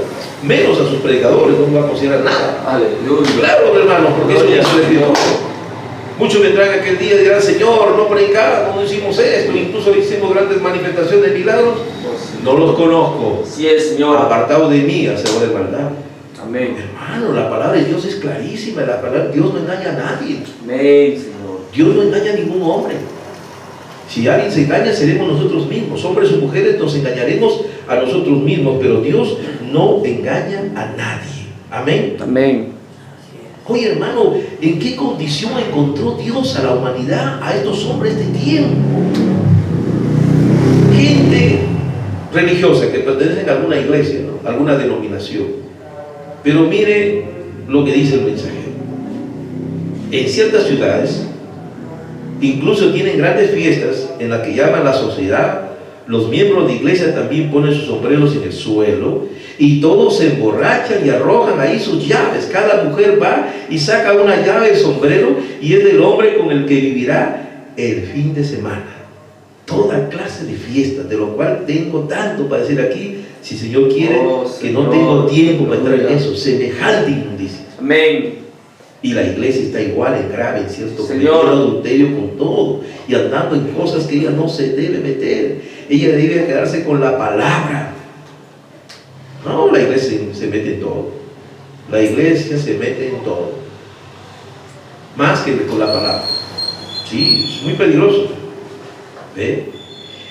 Menos a sus predicadores no va a considerar nada. Aleluya. Claro, hermano, porque eso ya se les dio. Muchos vendrán aquel día y dirán, Señor, no predicamos, no hicimos esto, incluso hicimos grandes manifestaciones de milagros. No los conozco. Sí es, Señor. Apartados de mí, hacedores de maldad. Amén. Hermano, la palabra de Dios es clarísima. La palabra de Dios no engaña a nadie. Amén, Señor. Dios no engaña a ningún hombre. Si alguien se engaña, seremos nosotros mismos. Hombres o mujeres nos engañaremos a nosotros mismos, pero Dios no engaña a nadie. Amén. Amén. Oye, hermano, ¿en qué condición encontró Dios a la humanidad, a estos hombres de tiempo? Gente religiosa que pertenecen a alguna iglesia, ¿no? Alguna denominación. Pero mire lo que dice el mensajero. En ciertas ciudades, incluso tienen grandes fiestas en las que llaman la sociedad. Los miembros de iglesia también ponen sus sombreros en el suelo y todos se emborrachan y arrojan ahí sus llaves. Cada mujer va y saca una llave del sombrero y es del hombre con el que vivirá el fin de semana. Toda clase de fiestas, de lo cual tengo tanto para decir aquí, si el Señor quiere, que no tengo tiempo para entrar en eso. Semejante inmundicia. Amén. Y la iglesia está igual en grave, en cierto, Señor, cometiendo adulterio con todo y andando en cosas que ella no se debe meter. Ella debe quedarse con la palabra. No, la iglesia se mete en todo. La iglesia se mete en todo. Más que con la palabra. Sí, es muy peligroso. ¿Ve?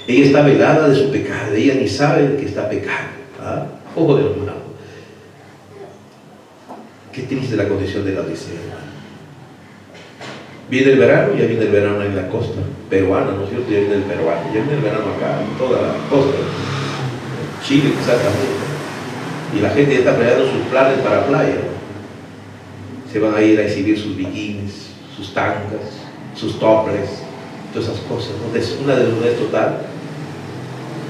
Ella está velada de su pecado. Ella ni sabe que está pecando. ¿Ah? Ojo de hermano. Qué triste la condición de la iglesia, hermano. Viene el verano, ya viene el verano en la costa peruana, ¿no es cierto? Ya viene el peruano, ya viene el verano acá, en toda la costa. Chile quizás también. Y la gente ya está preparando sus planes para playa, ¿no? Se van a ir a exhibir sus bikinis, sus tangas, sus topless, todas esas cosas, ¿no? Es una desnudez total.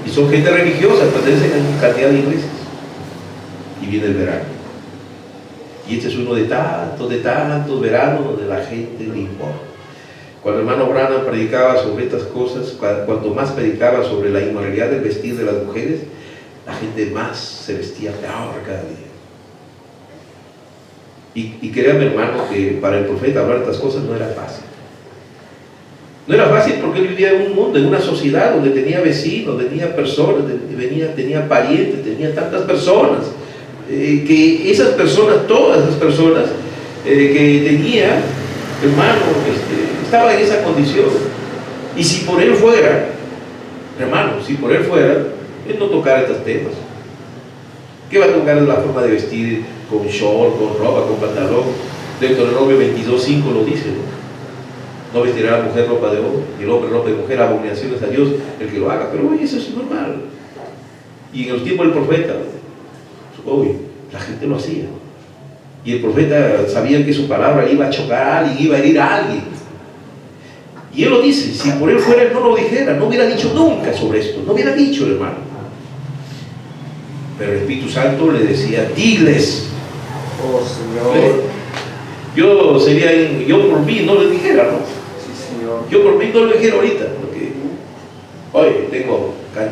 Y son gente religiosa, pertenecen a una cantidad de iglesias. Y viene el verano. Y este es uno de tantos veranos donde la gente le importa. Cuando el hermano Branham predicaba sobre estas cosas, cuanto más predicaba sobre la inmoralidad del vestir de las mujeres, la gente más se vestía peor cada día. Y créanme, hermano, que para el profeta hablar de estas cosas no era fácil. No era fácil porque él vivía en un mundo, en una sociedad donde tenía vecinos, tenía personas, tenía parientes, tenía tantas personas, que esas personas, todas esas personas que tenía, hermano, estaba en esa condición. Y si por él fuera, hermano, si por él fuera, él no tocara estos temas. ¿Qué va a tocar de la forma de vestir con short, con ropa, con pantalón? Deuteronomio 22:5 lo dice, ¿no? No vestirá la mujer ropa de hombre, y el hombre ropa de mujer, abominaciones a Dios el que lo haga. Pero oye, eso es normal. Y en el tiempo del profeta, oye, la gente lo hacía. Y el profeta sabía que su palabra iba a chocar a alguien, iba a herir a alguien. Y él lo dice, si por él fuera, él no lo dijera, no hubiera dicho nunca sobre esto, no hubiera dicho, hermano. Pero el Espíritu Santo le decía, diles. Oh, Señor. Yo por mí no le dijera, ¿no? Sí, Señor. Yo por mí no lo dijera ahorita, porque, oye,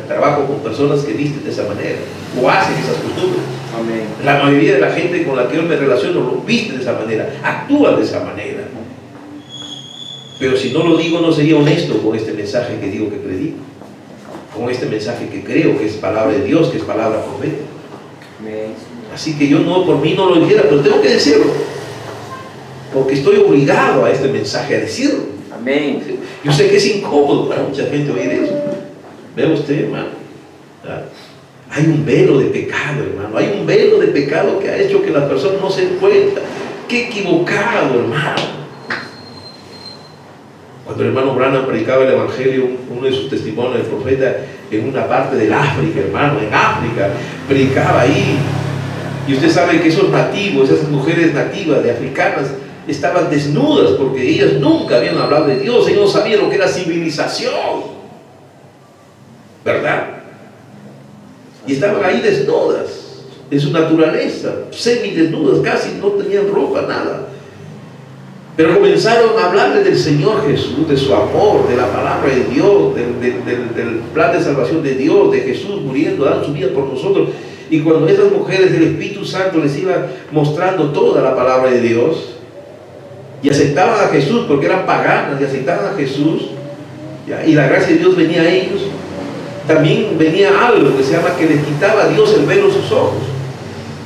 trabajo con personas que visten de esa manera, o hacen esas costumbres. Amén. La mayoría de la gente con la que yo me relaciono lo viste de esa manera, actúa de esa manera. Pero si no lo digo, no sería honesto con este mensaje que digo que predico, con este mensaje que creo que es palabra de Dios, que es palabra profética. Amén. Así que yo no, por mí no lo dijera, pero tengo que decirlo, porque estoy obligado a este mensaje a decirlo. Amén. Yo sé que es incómodo para mucha gente oír eso. Vea usted, hermano, ¿verdad? Hay un velo de pecado, hermano. Hay un velo de pecado que ha hecho que las personas no se den cuenta. ¡Qué equivocado, hermano! Cuando el hermano Branham predicaba el Evangelio, uno de sus testimonios del profeta, en una parte del África, hermano, en África, predicaba ahí. Y usted sabe que esos nativos, esas mujeres nativas de africanas, estaban desnudas porque ellas nunca habían hablado de Dios. Ellos no sabían lo que era civilización, ¿verdad? Y estaban ahí desnudas, en su naturaleza, semidesnudas, casi no tenían ropa, nada. Pero comenzaron a hablarle del Señor Jesús, de su amor, de la palabra de Dios, del plan de salvación de Dios, de Jesús muriendo, dando su vida por nosotros. Y cuando esas mujeres del Espíritu Santo les iba mostrando toda la palabra de Dios, y aceptaban a Jesús porque eran paganas, y aceptaban a Jesús, ¿ya? Y la gracia de Dios venía a ellos, también venía algo que se llama que les quitaba a Dios el velo de sus ojos.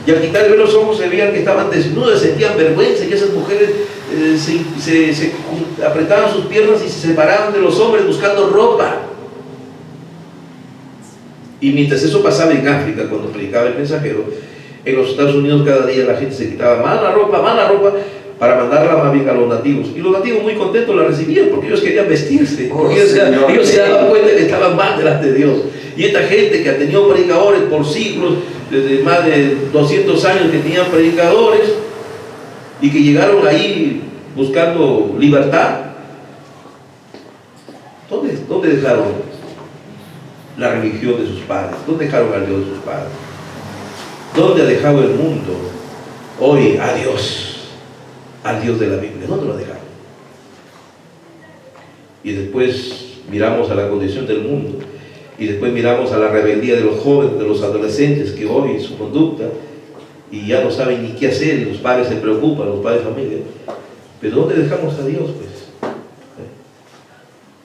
Y al quitar el velo de los ojos se veían que estaban desnudas, sentían vergüenza, y esas mujeres se apretaban sus piernas y se separaban de los hombres buscando ropa. Y mientras eso pasaba en África, cuando predicaba el mensajero, en los Estados Unidos cada día la gente se quitaba más la ropa, para mandarla más bien a los nativos. Y los nativos muy contentos la recibían porque ellos querían vestirse, porque ellos se daban cuenta que estaban mal delante de Dios. Y esta gente que ha tenido predicadores por siglos, desde más de 200 años que tenían predicadores, y que llegaron ahí buscando libertad, ¿dónde dejaron la religión de sus padres? ¿Dónde dejaron al Dios de sus padres? ¿Dónde ha dejado el mundo hoy a Dios? Al Dios de la Biblia, ¿dónde lo dejaron? Y después miramos a la condición del mundo, y después miramos a la rebeldía de los jóvenes, de los adolescentes, que hoy su conducta, y ya no saben ni qué hacer, y los padres se preocupan, los padres de familia. Pero ¿dónde dejamos a Dios, pues?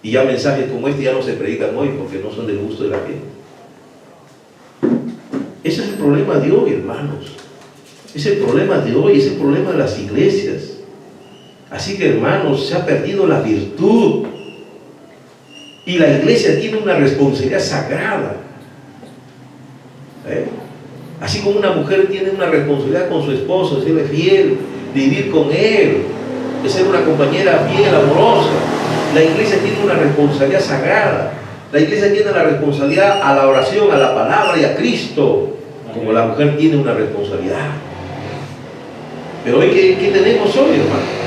Y ya mensajes como este ya no se predican hoy porque no son del gusto de la gente. Ese es el problema de hoy, hermanos. Es el problema de hoy, es el problema de las iglesias. Así que, hermanos, se ha perdido la virtud. Y la iglesia tiene una responsabilidad sagrada. Así como una mujer tiene una responsabilidad con su esposo, de serle fiel, de vivir con él, de ser una compañera fiel, amorosa. La iglesia tiene una responsabilidad sagrada. La iglesia tiene la responsabilidad a la oración, a la palabra y a Cristo, como la mujer tiene una responsabilidad. Pero hoy, ¿qué tenemos hoy, hermano?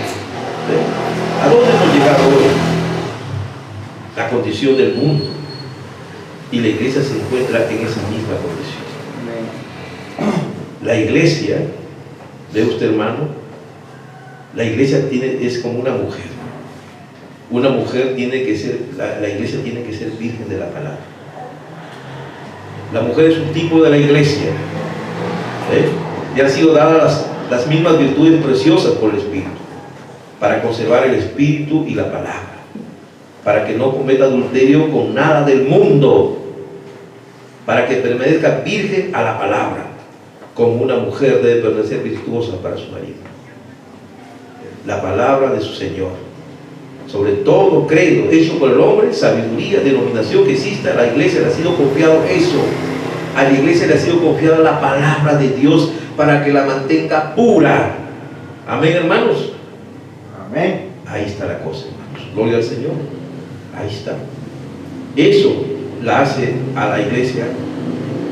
¿A dónde hemos llegado hoy? La condición del mundo. Y la iglesia se encuentra en esa misma condición. La iglesia, ¿ve usted, hermano? La iglesia es como una mujer. Una mujer tiene que ser, la iglesia tiene que ser virgen de la palabra. La mujer es un tipo de la iglesia. Le han sido dadas las mismas virtudes preciosas por el Espíritu, para conservar el Espíritu y la palabra, para que no cometa adulterio con nada del mundo, para que permanezca virgen a la palabra, como una mujer debe permanecer virtuosa para su marido. La palabra de su Señor, sobre todo credo hecho por el hombre, sabiduría, denominación que exista, a la iglesia le ha sido confiado eso. A la iglesia le ha sido confiada la palabra de Dios para que la mantenga pura. Amén, hermanos. Amén. Ahí está la cosa, hermanos. Gloria al Señor. Ahí está. Eso la hace a la iglesia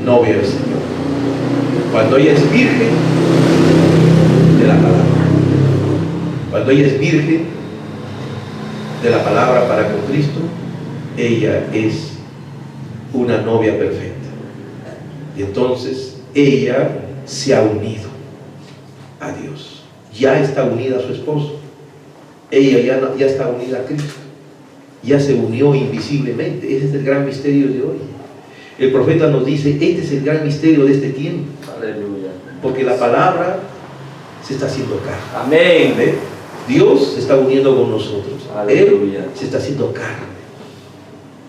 novia del Señor. Cuando ella es virgen de la palabra. Cuando ella es virgen de la palabra para con Cristo, ella es una novia perfecta. Y entonces ella se ha unido a Dios. Ya está unida a su esposo. Ella ya está unida a Cristo. Ya se unió invisiblemente. Ese es el gran misterio de hoy. El profeta nos dice, este es el gran misterio de este tiempo. Aleluya. Porque la palabra se está haciendo carne. Amén. ¿Ve? Dios se está uniendo con nosotros. Aleluya. Él se está haciendo carne.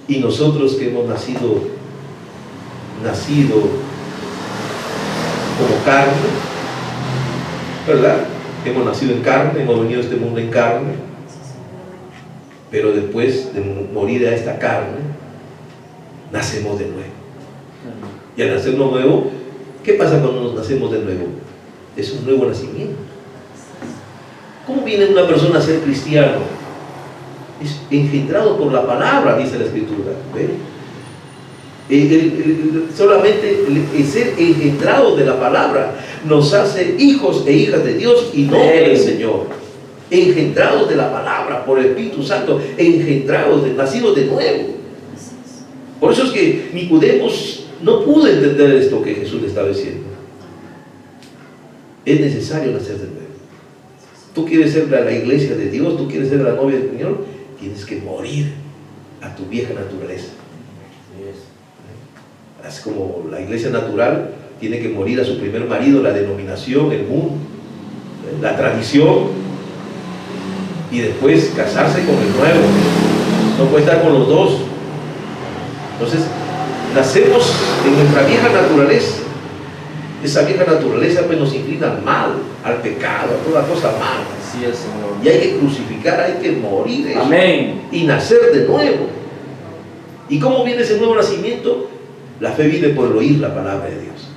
Y nosotros que hemos nacido como carne, ¿verdad? Hemos nacido en carne, hemos venido a este mundo en carne, pero después de morir a esta carne, nacemos de nuevo. Y al nacernos nuevo, ¿qué pasa cuando nos nacemos de nuevo? Es un nuevo nacimiento. ¿Cómo viene una persona a ser cristiano? Es engendrado por la palabra, dice la Escritura. ¿Ve? Solamente el ser engendrado de la palabra nos hace hijos e hijas de Dios y no del Señor. Engendrados de la palabra por el Espíritu Santo, engendrados, nacidos de nuevo. Por eso es que Nicodemos no pudo entender esto que Jesús le estaba diciendo. Es necesario nacer de nuevo. Tú quieres ser la iglesia de Dios, tú quieres ser la novia del Señor, tienes que morir a tu vieja naturaleza. Es como la iglesia natural tiene que morir a su primer marido, la denominación, el mundo, la tradición, y después casarse con el nuevo. No puede estar con los dos. Entonces, nacemos en nuestra vieja naturaleza. Esa vieja naturaleza pues nos inclina al mal, al pecado, a toda cosa mala. Así es, Señor. Y hay que crucificar, hay que morir eso. Amén. Y nacer de nuevo. ¿Y cómo viene ese nuevo nacimiento? La fe viene por el oír la palabra de Dios.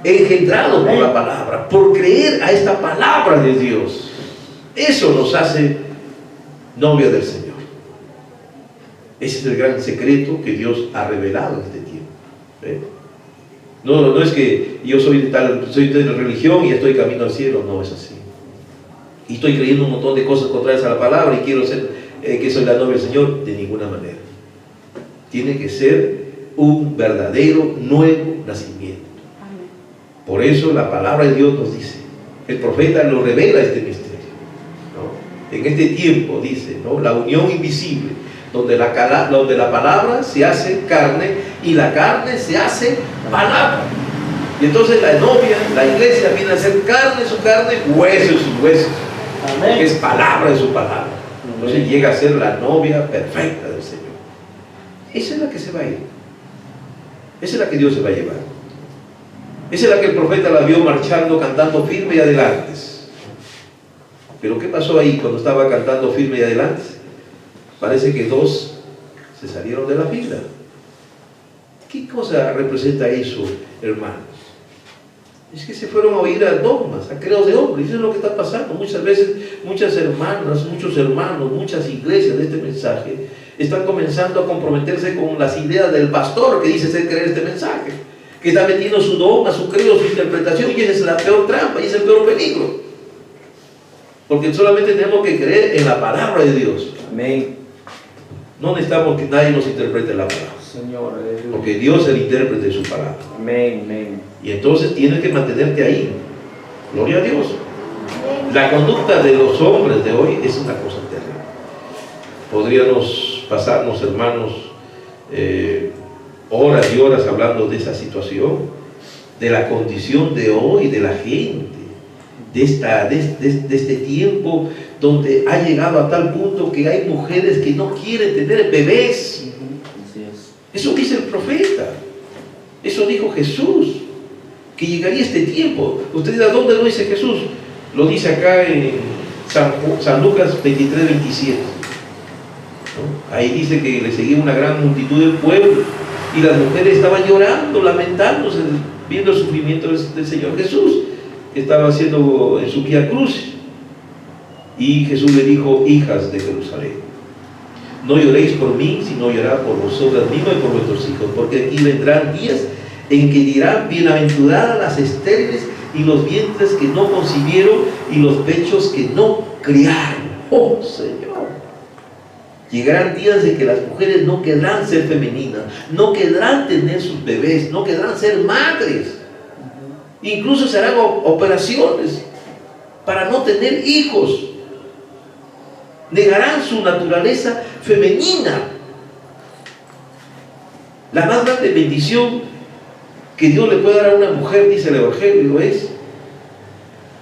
Engendrado por la palabra, por creer a esta palabra de Dios. Eso nos hace novia del Señor. Ese es el gran secreto que Dios ha revelado en este tiempo. ¿Ve? No es que yo soy de la religión y estoy camino al cielo. No es así. Y estoy creyendo un montón de cosas contrarias a la palabra y quiero ser que soy la novia del Señor. De ninguna manera. Tiene que ser un verdadero nuevo nacimiento. Por eso la palabra de Dios nos dice, el profeta lo revela este misterio, ¿no? En este tiempo dice, ¿no? La unión invisible, donde la palabra se hace carne y la carne se hace palabra. Y entonces la novia, la iglesia, viene a ser carne su carne, hueso sus huesos. Amén. Que es palabra de su palabra. Entonces llega a ser la novia perfecta del Señor. Esa es la que se va a ir. Esa es la que Dios se va a llevar. Esa es la que el profeta la vio marchando, cantando firme y adelante. Pero ¿qué pasó ahí cuando estaba cantando firme y adelante? Parece que dos se salieron de la fila. ¿Qué cosa representa eso, hermanos? Es que se fueron a oír a dogmas, a credos de hombres. Eso es lo que está pasando. Muchas veces, muchas hermanas, muchos hermanos, muchas iglesias de este mensaje están comenzando a comprometerse con las ideas del pastor que dice ser creer este mensaje, que está metiendo su dogma, su credo, su interpretación, y esa es la peor trampa, y es el peor peligro. Porque solamente tenemos que creer en la palabra de Dios. Amén. No necesitamos que nadie nos interprete la palabra. Señor, aleluya. Porque Dios es el intérprete de su palabra. Amén, amén. Y entonces tienes que mantenerte ahí. Gloria a Dios. La conducta de los hombres de hoy es una cosa terrible. Podríamos pasarnos, hermanos, horas y horas hablando de esa situación, de la condición de hoy, de la gente, de este tiempo donde ha llegado a tal punto que hay mujeres que no quieren tener bebés. Así es. Eso dice el profeta, eso dijo Jesús, que llegaría este tiempo. Usted dirá, ¿dónde lo dice Jesús? Lo dice acá en San Lucas 23, 27. ¿No? Ahí dice que le seguía una gran multitud del pueblo y las mujeres estaban llorando, lamentándose, viendo el sufrimiento del Señor Jesús, que estaba haciendo en su vía cruz. Y Jesús le dijo: hijas de Jerusalén, no lloréis por mí, sino llorad por vosotras mismas y por vuestros hijos, porque aquí vendrán días en que dirán: bienaventuradas las estériles y los vientres que no concibieron y los pechos que no criaron. Oh Señor, llegarán días en que las mujeres no querrán ser femeninas, no querrán tener sus bebés, no querrán ser madres. Incluso se harán operaciones para no tener hijos. Negarán su naturaleza femenina. La más grande bendición que Dios le puede dar a una mujer, dice el Evangelio, es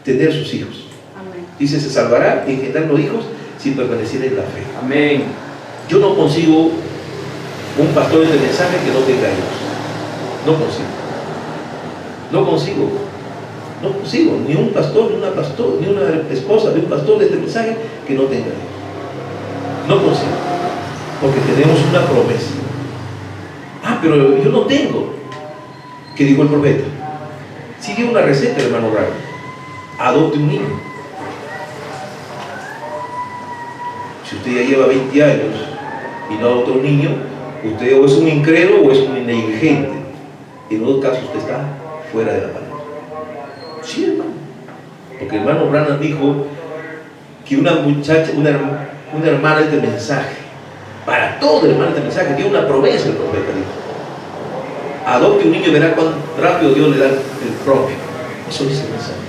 tener sus hijos. Amén. Dice: se salvará engendrando hijos si permaneciera en la fe. Amén. Yo no consigo un pastor de este mensaje que no tenga hijos. No consigo ni un pastor, ni una esposa de un pastor de este mensaje que no tenga hijos. No consigo, porque tenemos una promesa. Ah, pero yo no tengo. ¿Qué dijo el profeta? Sí dio una receta, el hermano Raro: adopte un niño. Si usted ya lleva 20 años y no adopta un niño, usted o es un incrédulo o es un negligente. En los dos casos usted está fuera de la palabra. Sí, hermano. Porque el hermano Branham dijo que una muchacha, una hermana de este mensaje, para todo el hermano de este mensaje, dio una promesa el profeta, dijo: adopte un niño y verá cuán rápido Dios le da el propio. Eso dice el mensaje.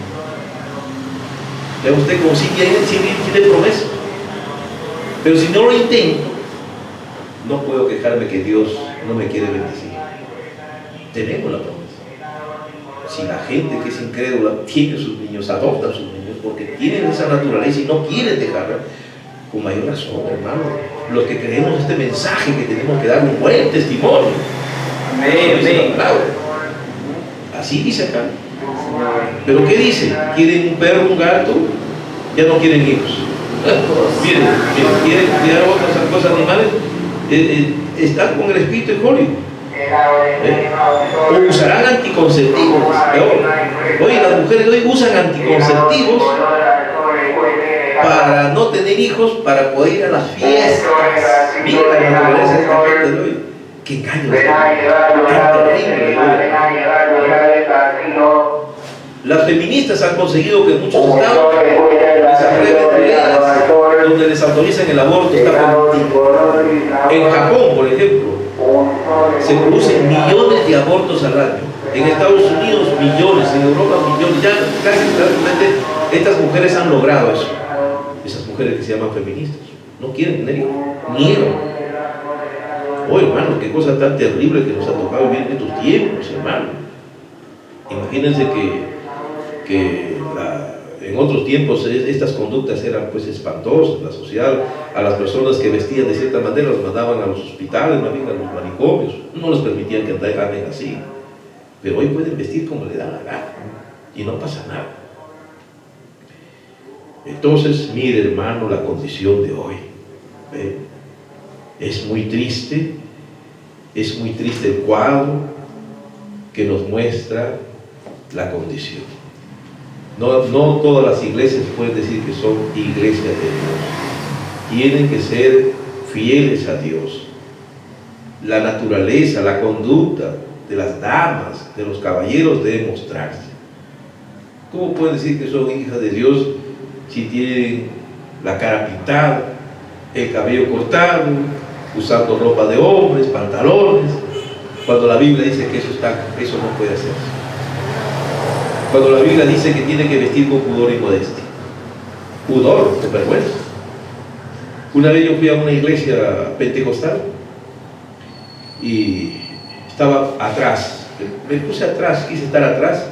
Vea usted como si tiene promesa. Pero si no lo intento, no puedo quejarme que Dios no me quiere bendecir. Tenemos la promesa. Si la gente que es incrédula tiene sus niños, adopta sus niños, porque tienen esa naturaleza y no quieren dejarla, con mayor razón, hermano, los que creemos este mensaje, que tenemos que dar un buen testimonio. Amén. Así dice acá. Pero ¿qué dice? ¿Quieren un perro, un gato? Ya no quieren hijos. Miren, quieren criar otras cosas animales, están con el espíritu de Hollywood. O usarán anticonceptivos. Oye, las mujeres hoy usan anticonceptivos para no tener hijos, para poder ir a las fiestas. Mira la naturaleza de esta gente de hoy. Qué engaño tan terrible. Las feministas han conseguido que en muchos estados les aprueben leyes donde les autorizan el aborto. En Japón, por ejemplo, se producen millones de abortos al año. En Estados Unidos millones, en Europa millones. Ya casi prácticamente estas mujeres han logrado eso. Esas mujeres que se llaman feministas no quieren tener hijos, niegan. Oh, hermano, qué cosa tan terrible que nos ha tocado vivir en estos tiempos, hermano. Imagínense que en otros tiempos estas conductas eran pues espantosas. La sociedad, a las personas que vestían de cierta manera las mandaban a los hospitales, más bien a los manicomios, no les permitían que anden así. Pero hoy pueden vestir como le da la gana y no pasa nada. Entonces, mire, hermano, la condición de hoy. Es muy triste el cuadro que nos muestra la condición. No todas las iglesias pueden decir que son iglesias de Dios. Tienen que ser fieles a Dios. La naturaleza, la conducta de las damas, de los caballeros debe mostrarse. ¿Cómo pueden decir que son hijas de Dios si tienen la cara pintada, el cabello cortado, usando ropa de hombres, pantalones, cuando la Biblia dice que eso no puede hacerse? Cuando la Biblia dice que tiene que vestir con pudor y modestia. Pudor, de vergüenza. Una vez yo fui a una iglesia pentecostal y estaba atrás, me puse atrás, quise estar atrás,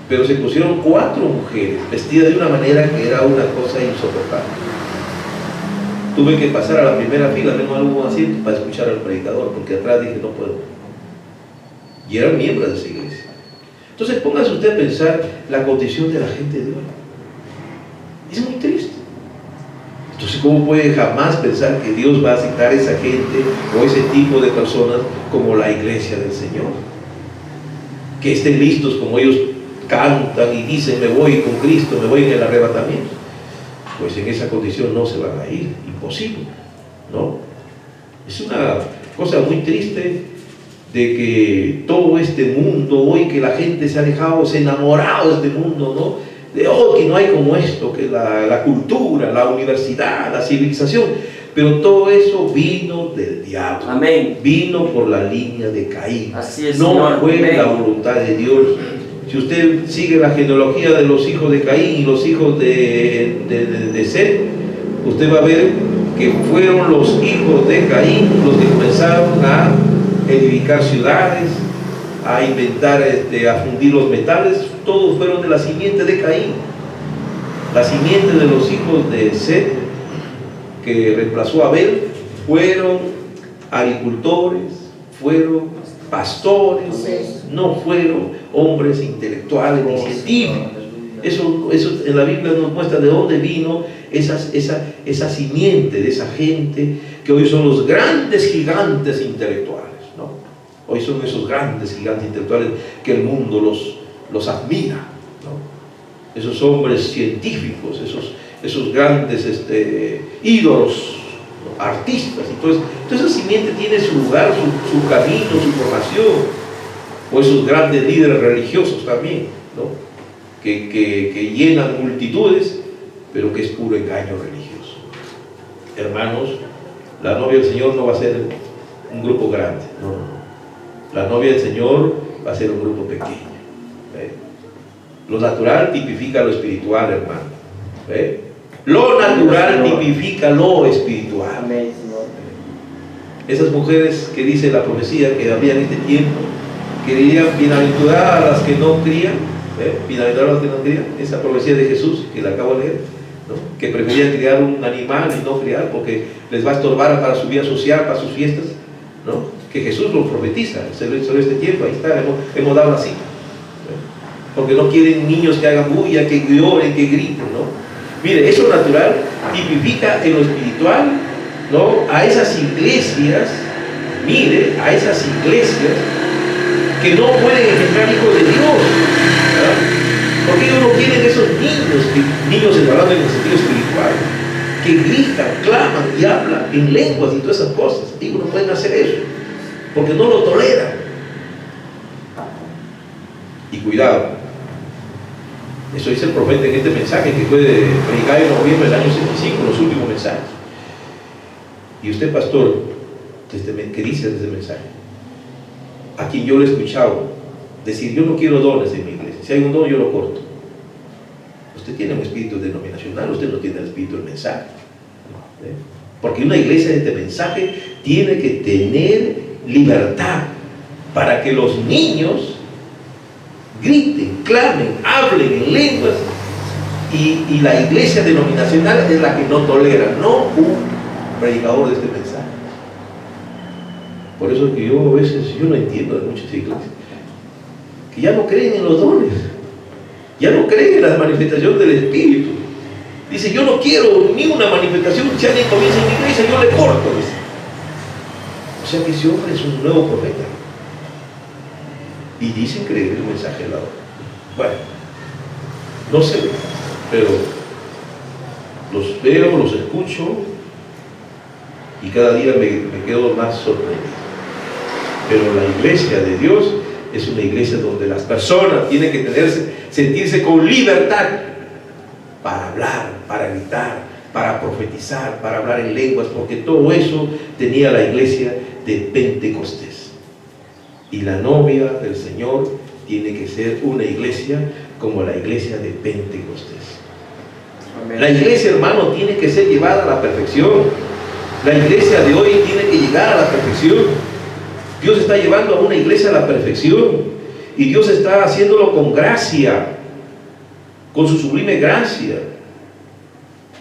pero se pusieron 4 mujeres vestidas de una manera que era una cosa insoportable. Tuve que pasar a la primera fila, menos algún asiento, para escuchar al predicador, porque atrás dije no puedo. Y eran miembros de esa iglesia. Entonces póngase usted a pensar la condición de la gente de hoy. Es muy triste. Entonces, ¿cómo puede jamás pensar que Dios va a aceptar a esa gente o ese tipo de personas como la iglesia del Señor? Que estén listos como ellos cantan y dicen, me voy con Cristo, me voy en el arrebatamiento. Pues en esa condición no se van a ir, imposible, ¿no? Es una cosa muy triste de que todo este mundo, hoy que la gente se ha dejado, se ha enamorado de este mundo, ¿no? De que no hay como esto, que la cultura, la universidad, la civilización, pero todo eso vino del diablo. Amén. Vino por la línea de Caín. Así es, no Señor. fue Amén. la voluntad de Dios. Si usted sigue la genealogía de los hijos de Caín y los hijos de Set, usted va a ver que fueron los hijos de Caín los que comenzaron a edificar ciudades, a inventar, a fundir los metales. Todos fueron de la simiente de Caín. La simiente de los hijos de Set, que reemplazó a Abel, fueron agricultores, fueron pastores, no fueron hombres intelectuales ni científicos. Eso en la Biblia nos muestra de dónde vino esa simiente de esa gente que hoy son los grandes gigantes intelectuales, ¿no? Hoy son esos grandes gigantes intelectuales que el mundo los admira, ¿no? Esos hombres científicos, esos grandes ídolos, ¿no? Artistas y todo eso. Entonces esa simiente tiene su lugar, su camino, su formación. O esos grandes líderes religiosos también, ¿no? Que llenan multitudes, pero que es puro engaño religioso. Hermanos, la novia del Señor no va a ser un grupo grande, no. La novia del Señor va a ser un grupo pequeño. Lo natural tipifica lo espiritual, hermano. Lo natural tipifica lo espiritual. Amén, Señor. Esas mujeres que dice la profecía que había en este tiempo, que dirían bienaventuradas las que no crían, bienaventuradas las que no crían, esa profecía de Jesús que la acabo de leer, ¿no? Que preferían criar un animal y no criar porque les va a estorbar para su vida social, para sus fiestas, ¿no? Que Jesús lo profetiza sobre este tiempo. Ahí está, hemos dado la cita, ¿no? Porque no quieren niños que hagan bulla, que lloren, que griten, ¿no? Mire, eso natural tipifica en lo espiritual, ¿no? A esas iglesias, mire, a esas iglesias que no pueden engendrar hijos de Dios, ¿verdad? Porque ellos no quieren esos niños hablando en el sentido espiritual, que gritan, claman y hablan en lenguas y todas esas cosas. Ellos no pueden hacer eso, porque no lo toleran. Y cuidado, eso dice el profeta en este mensaje que fue predicado en noviembre del año 75, los últimos mensajes. Y usted, pastor, ¿qué dice de ese mensaje? A quien yo le he escuchado decir, yo no quiero dones en mi iglesia, si hay un don yo lo corto. Usted tiene un espíritu denominacional, usted no tiene el espíritu del mensaje, porque una iglesia de este mensaje tiene que tener libertad para que los niños griten, clamen, hablen en lenguas, y la iglesia denominacional es la que no tolera, no un predicador de este mensaje. Por eso es que yo a veces no entiendo de muchas iglesias que ya no creen en los dones, ya no creen en la manifestación del Espíritu. Dice, yo no quiero ni una manifestación, si alguien comienza en mi iglesia, yo le corto, dice. O sea que ese hombre es un nuevo profeta. Y dicen creer el mensaje de la hora. Bueno, no sé, pero los veo, los escucho, y cada día me quedo más sorprendido. Pero la iglesia de Dios es una iglesia donde las personas tienen que sentirse con libertad para hablar, para gritar, para profetizar, para hablar en lenguas, porque todo eso tenía la iglesia de Pentecostés. Y la novia del Señor tiene que ser una iglesia como la iglesia de Pentecostés. Amén. La iglesia, hermano, tiene que ser llevada a la perfección. La iglesia de hoy tiene que llegar a la perfección. Dios está llevando a una iglesia a la perfección. Y Dios está haciéndolo con gracia, con su sublime gracia.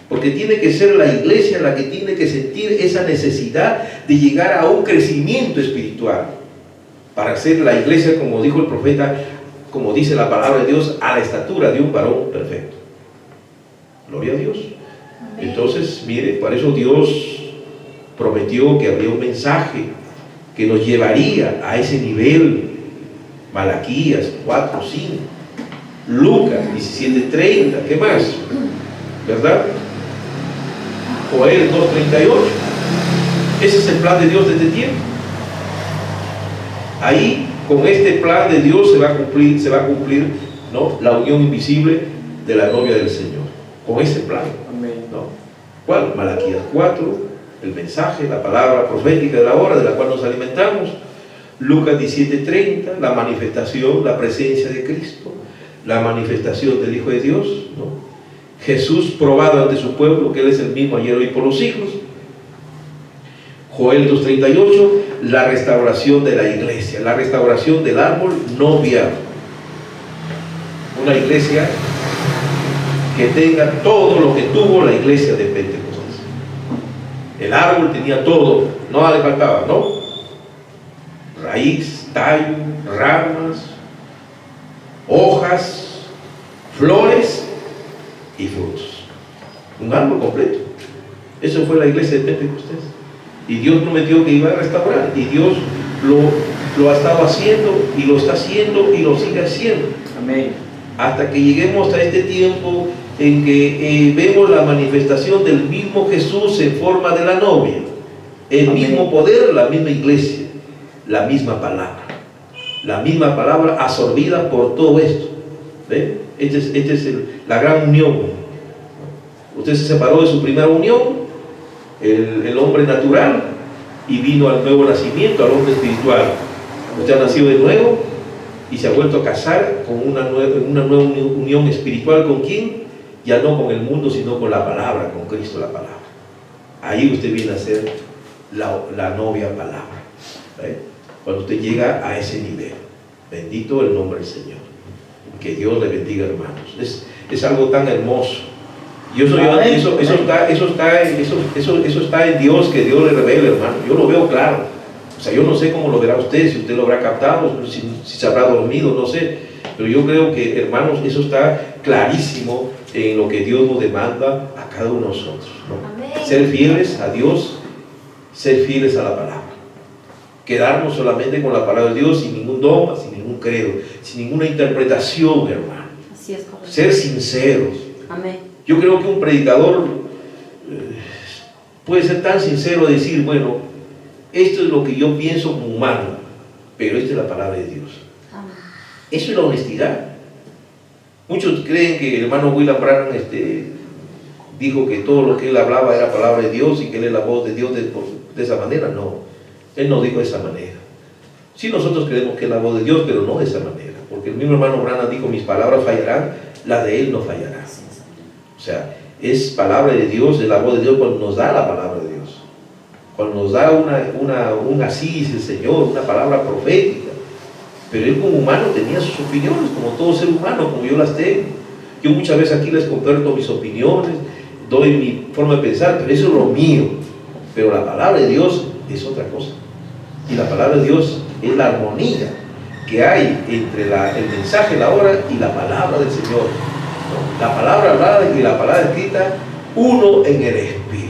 Porque tiene que ser la iglesia la que tiene que sentir esa necesidad de llegar a un crecimiento espiritual. Para ser la iglesia, como dijo el profeta, como dice la palabra de Dios, a la estatura de un varón perfecto. Gloria a Dios. Amén. Entonces, mire, por eso Dios prometió que habría un mensaje que nos llevaría a ese nivel. Malaquías 4:5, Lucas 17:30, ¿qué más? ¿Verdad? Joel 2:38. Ese es el plan de Dios desde tiempo. Ahí, con este plan de Dios se va a cumplir, ¿no?, la unión invisible de la novia del Señor. Con ese plan. Amén. ¿No? ¿Cuál? Malaquías 4, el mensaje, la palabra profética de la hora de la cual nos alimentamos. Lucas 17:30, la manifestación, la presencia de Cristo, la manifestación del Hijo de Dios, ¿no? Jesús probado ante su pueblo que Él es el mismo ayer, hoy, por los siglos. Joel 2:38, la restauración de la iglesia, la restauración del árbol no viable. Una iglesia que tenga todo lo que tuvo la iglesia de Pentecostés. El árbol tenía todo, no le faltaba, ¿no? Raíz, tallo, ramas, hojas, flores y frutos. Un árbol completo. Eso fue la iglesia de Pentecostés. Y Dios prometió que iba a restaurar. Y Dios lo ha estado haciendo y lo está haciendo y lo sigue haciendo. Amén. Hasta que lleguemos a este tiempo en que vemos la manifestación del mismo Jesús en forma de la novia. El Amén. mismo poder, la misma iglesia. La misma palabra absorbida por todo esto. ¿Ve? Esta es la gran unión. Usted se separó de su primera unión, el hombre natural, y vino al nuevo nacimiento, al hombre espiritual. Usted ha nacido de nuevo y se ha vuelto a casar con una nueva unión espiritual. ¿Con quién? Ya no con el mundo, sino con la palabra, con Cristo la palabra. Ahí usted viene a ser la novia palabra. ¿Ve? Cuando usted llega a ese nivel, bendito el nombre del Señor. Que Dios le bendiga, hermanos. Es algo tan hermoso. Y eso está en Dios, que Dios le revela, hermano. Yo lo veo claro. O sea, yo no sé cómo lo verá usted, si usted lo habrá captado, si se habrá dormido, no sé. Pero yo creo que, hermanos, eso está clarísimo en lo que Dios nos demanda a cada uno de nosotros, ¿no? Amén. Ser fieles a Dios, ser fieles a la palabra. Quedarnos solamente con la palabra de Dios, sin ningún dogma, sin ningún credo, sin ninguna interpretación, hermano. Así es, correcto. Ser sinceros. Amén. Yo creo que un predicador puede ser tan sincero de decir, bueno, esto es lo que yo pienso como humano, pero esta es la palabra de Dios. Amén. Eso es la honestidad. Muchos creen que el hermano William Branham dijo que todo lo que él hablaba era palabra de Dios y que él es la voz de Dios de esa manera. No. Él no dijo de esa manera. Sí, nosotros creemos que es la voz de Dios, pero no de esa manera. Porque el mismo hermano Branham dijo, mis palabras fallarán, las de él no fallarán. O sea, es palabra de Dios, es la voz de Dios cuando nos da la palabra de Dios. Cuando nos da un así dice el Señor, una palabra profética. Pero él como humano tenía sus opiniones, como todo ser humano, como yo las tengo. Yo muchas veces aquí les comparto mis opiniones, doy mi forma de pensar, pero eso es lo mío. Pero la palabra de Dios es otra cosa. Y la palabra de Dios es la armonía que hay entre el mensaje, la hora y la palabra del Señor. La palabra hablada y la palabra escrita, uno en el Espíritu.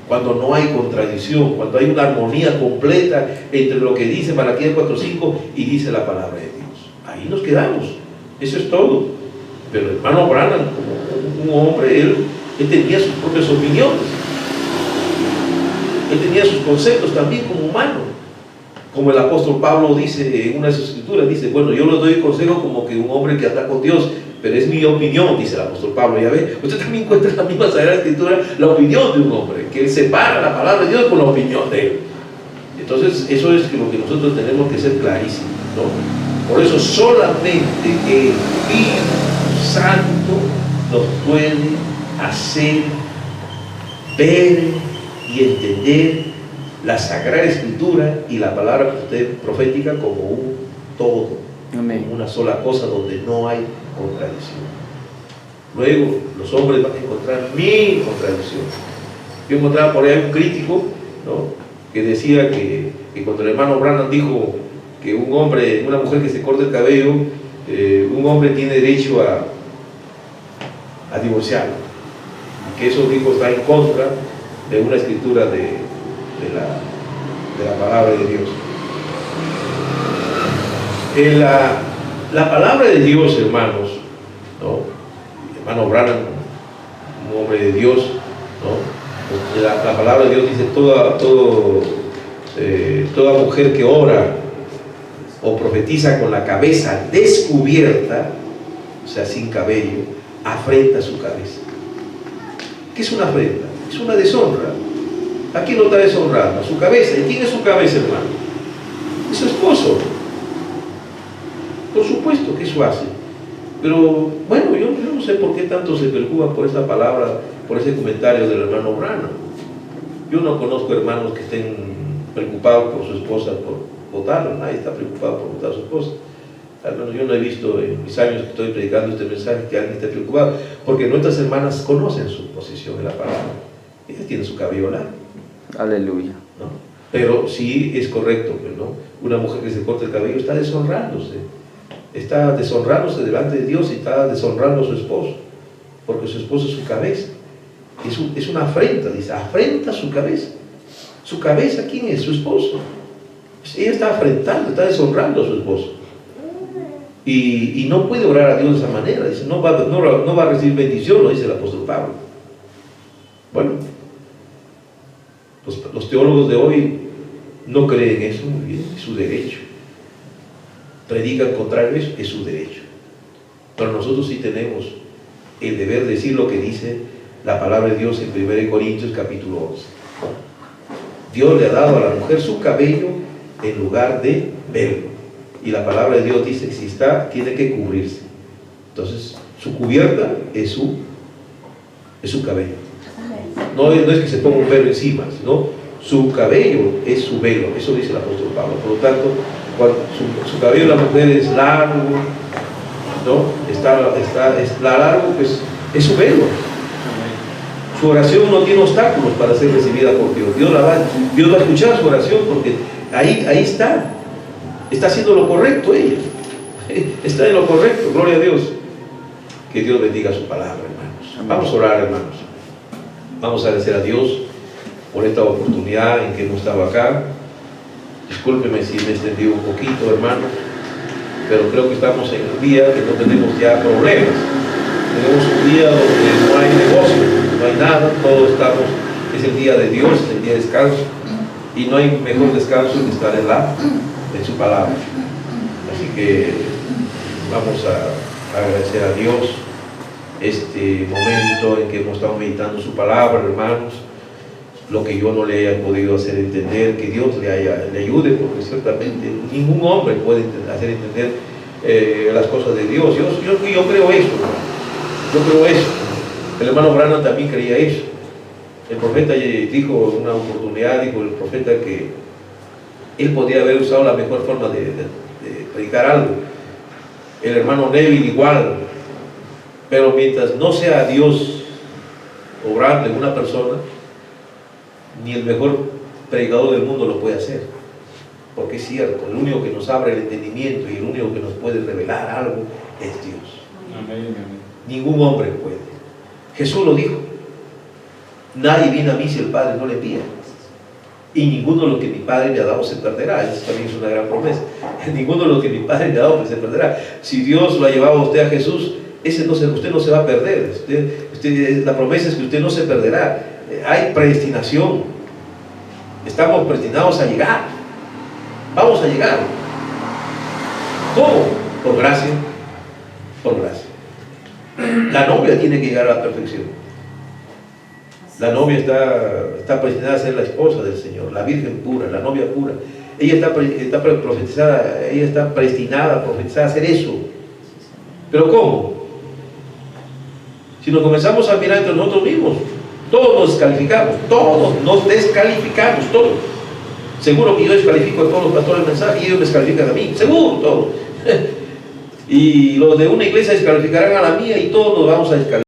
Cuando no hay contradicción, cuando hay una armonía completa entre lo que dice Malaquías 4:5 y dice la palabra de Dios. Ahí nos quedamos. Eso es todo. Pero el hermano Branham, como un hombre, él tenía sus propias opiniones. Él tenía sus conceptos también como humano. Como el apóstol Pablo dice en una de sus escrituras, dice, bueno, yo le doy consejo como que un hombre que anda con Dios, pero es mi opinión, dice el apóstol Pablo. Ya ve, usted también encuentra en la misma Sagrada Escritura la opinión de un hombre, que él separa la palabra de Dios con la opinión de él. Entonces, eso es lo que nosotros tenemos que ser clarísimos, ¿no? Por eso solamente el Espíritu Santo nos puede hacer, ver y entender la Sagrada Escritura y la palabra profética como un todo, Amén. como una sola cosa donde no hay contradicción. Luego los hombres van a encontrar 1000 contradicciones. Yo encontraba por ahí un crítico, ¿no?, que decía que cuando el hermano Branham dijo que una mujer que se corta el cabello, un hombre tiene derecho a divorciarlo, y que eso dijo está en contra de una escritura de la palabra de Dios. La palabra de Dios, hermanos, ¿no?, hermano Branham, un hombre de Dios, ¿no?, la palabra de Dios dice toda mujer que ora o profetiza con la cabeza descubierta, o sea, sin cabello, afrenta su cabeza. ¿Qué es una afrenta? Es una deshonra. ¿A quién lo está deshonrando? A su cabeza. ¿Y quién es su cabeza, hermano? Es su esposo. Por supuesto que eso hace. Pero bueno, yo no sé por qué tanto se preocupan por esa palabra, por ese comentario del hermano Branham. Yo no conozco hermanos que estén preocupados por su esposa, por votarla. Nadie está preocupado por votar a su esposa. Al menos yo no he visto en mis años que estoy predicando este mensaje que alguien esté preocupado, porque nuestras hermanas conocen su posición en la palabra. Ellas tienen su cabello largo. Aleluya. ¿No? Pero sí es correcto, ¿no? Una mujer que se corta el cabello está deshonrándose delante de Dios y está deshonrando a su esposo, porque su esposo es su cabeza. Es una afrenta, dice, afrenta su cabeza. ¿Su cabeza quién es? Su esposo. Ella está afrentando, está deshonrando a su esposo. Y no puede orar a Dios de esa manera. Dice, no va a recibir bendición, lo dice el apóstol Pablo. Bueno, los teólogos de hoy no creen eso, muy bien, es su derecho. Predican contrario a eso, es su derecho. Pero nosotros sí tenemos el deber de decir lo que dice la palabra de Dios en 1 Corintios capítulo 11. Dios le ha dado a la mujer su cabello en lugar de velo. Y la palabra de Dios dice que si está, tiene que cubrirse. Entonces, su cubierta es su cabello. No es que se ponga un velo encima, sino su cabello es su velo. Eso dice el apóstol Pablo. Por lo tanto, cuando su cabello de la mujer es largo, ¿no? Es largo, pues es su velo. Su oración no tiene obstáculos para ser recibida por Dios. Dios va a escuchar su oración porque ahí está. Está haciendo lo correcto ella. Está en lo correcto. Gloria a Dios. Que Dios bendiga su palabra, hermanos. Vamos a orar, hermanos. Vamos a agradecer a Dios por esta oportunidad en que hemos estado acá. Discúlpeme si me extendí un poquito, hermano, pero creo que estamos en un día que no tenemos ya problemas. Tenemos un día donde no hay negocio, no hay nada, todos estamos, es el día de Dios, el día de descanso, y no hay mejor descanso que estar en su palabra. Así que vamos a agradecer a Dios este momento en que hemos estado meditando su palabra, hermanos. Lo que yo no le haya podido hacer entender, que Dios le ayude, porque ciertamente ningún hombre puede hacer entender las cosas de Dios. Yo creo eso, hermano. Yo creo eso. El hermano Branham también creía eso. El profeta dijo en una oportunidad, dijo el profeta que él podía haber usado la mejor forma de predicar algo. El hermano Neville igual. Pero mientras no sea Dios obrando en una persona, ni el mejor predicador del mundo lo puede hacer. Porque es cierto, el único que nos abre el entendimiento y el único que nos puede revelar algo es Dios. Amén, amén. Ningún hombre puede. Jesús lo dijo: nadie viene a mí si el Padre no le envía, y ninguno de los que mi Padre me ha dado se perderá. Esa también es una gran promesa. Ninguno de los que mi Padre me ha dado se perderá. Si Dios lo ha llevado a usted a Jesús, usted no se va a perder. La promesa es que usted no se perderá. Hay predestinación. Estamos predestinados a llegar. Vamos a llegar. ¿Cómo? Por gracia. Por gracia. La novia tiene que llegar a la perfección. La novia está predestinada a ser la esposa del Señor, la virgen pura, la novia pura. Ella está profetizada, ella está predestinada, profetizada a hacer eso. ¿Pero cómo? Si nos comenzamos a mirar entre nosotros mismos, todos nos descalificamos, todos nos descalificamos, todos. Seguro que yo descalifico a todos los pastores del mensaje y ellos descalifican a mí, seguro, todos. Y los de una iglesia descalificarán a la mía y todos nos vamos a descalificar.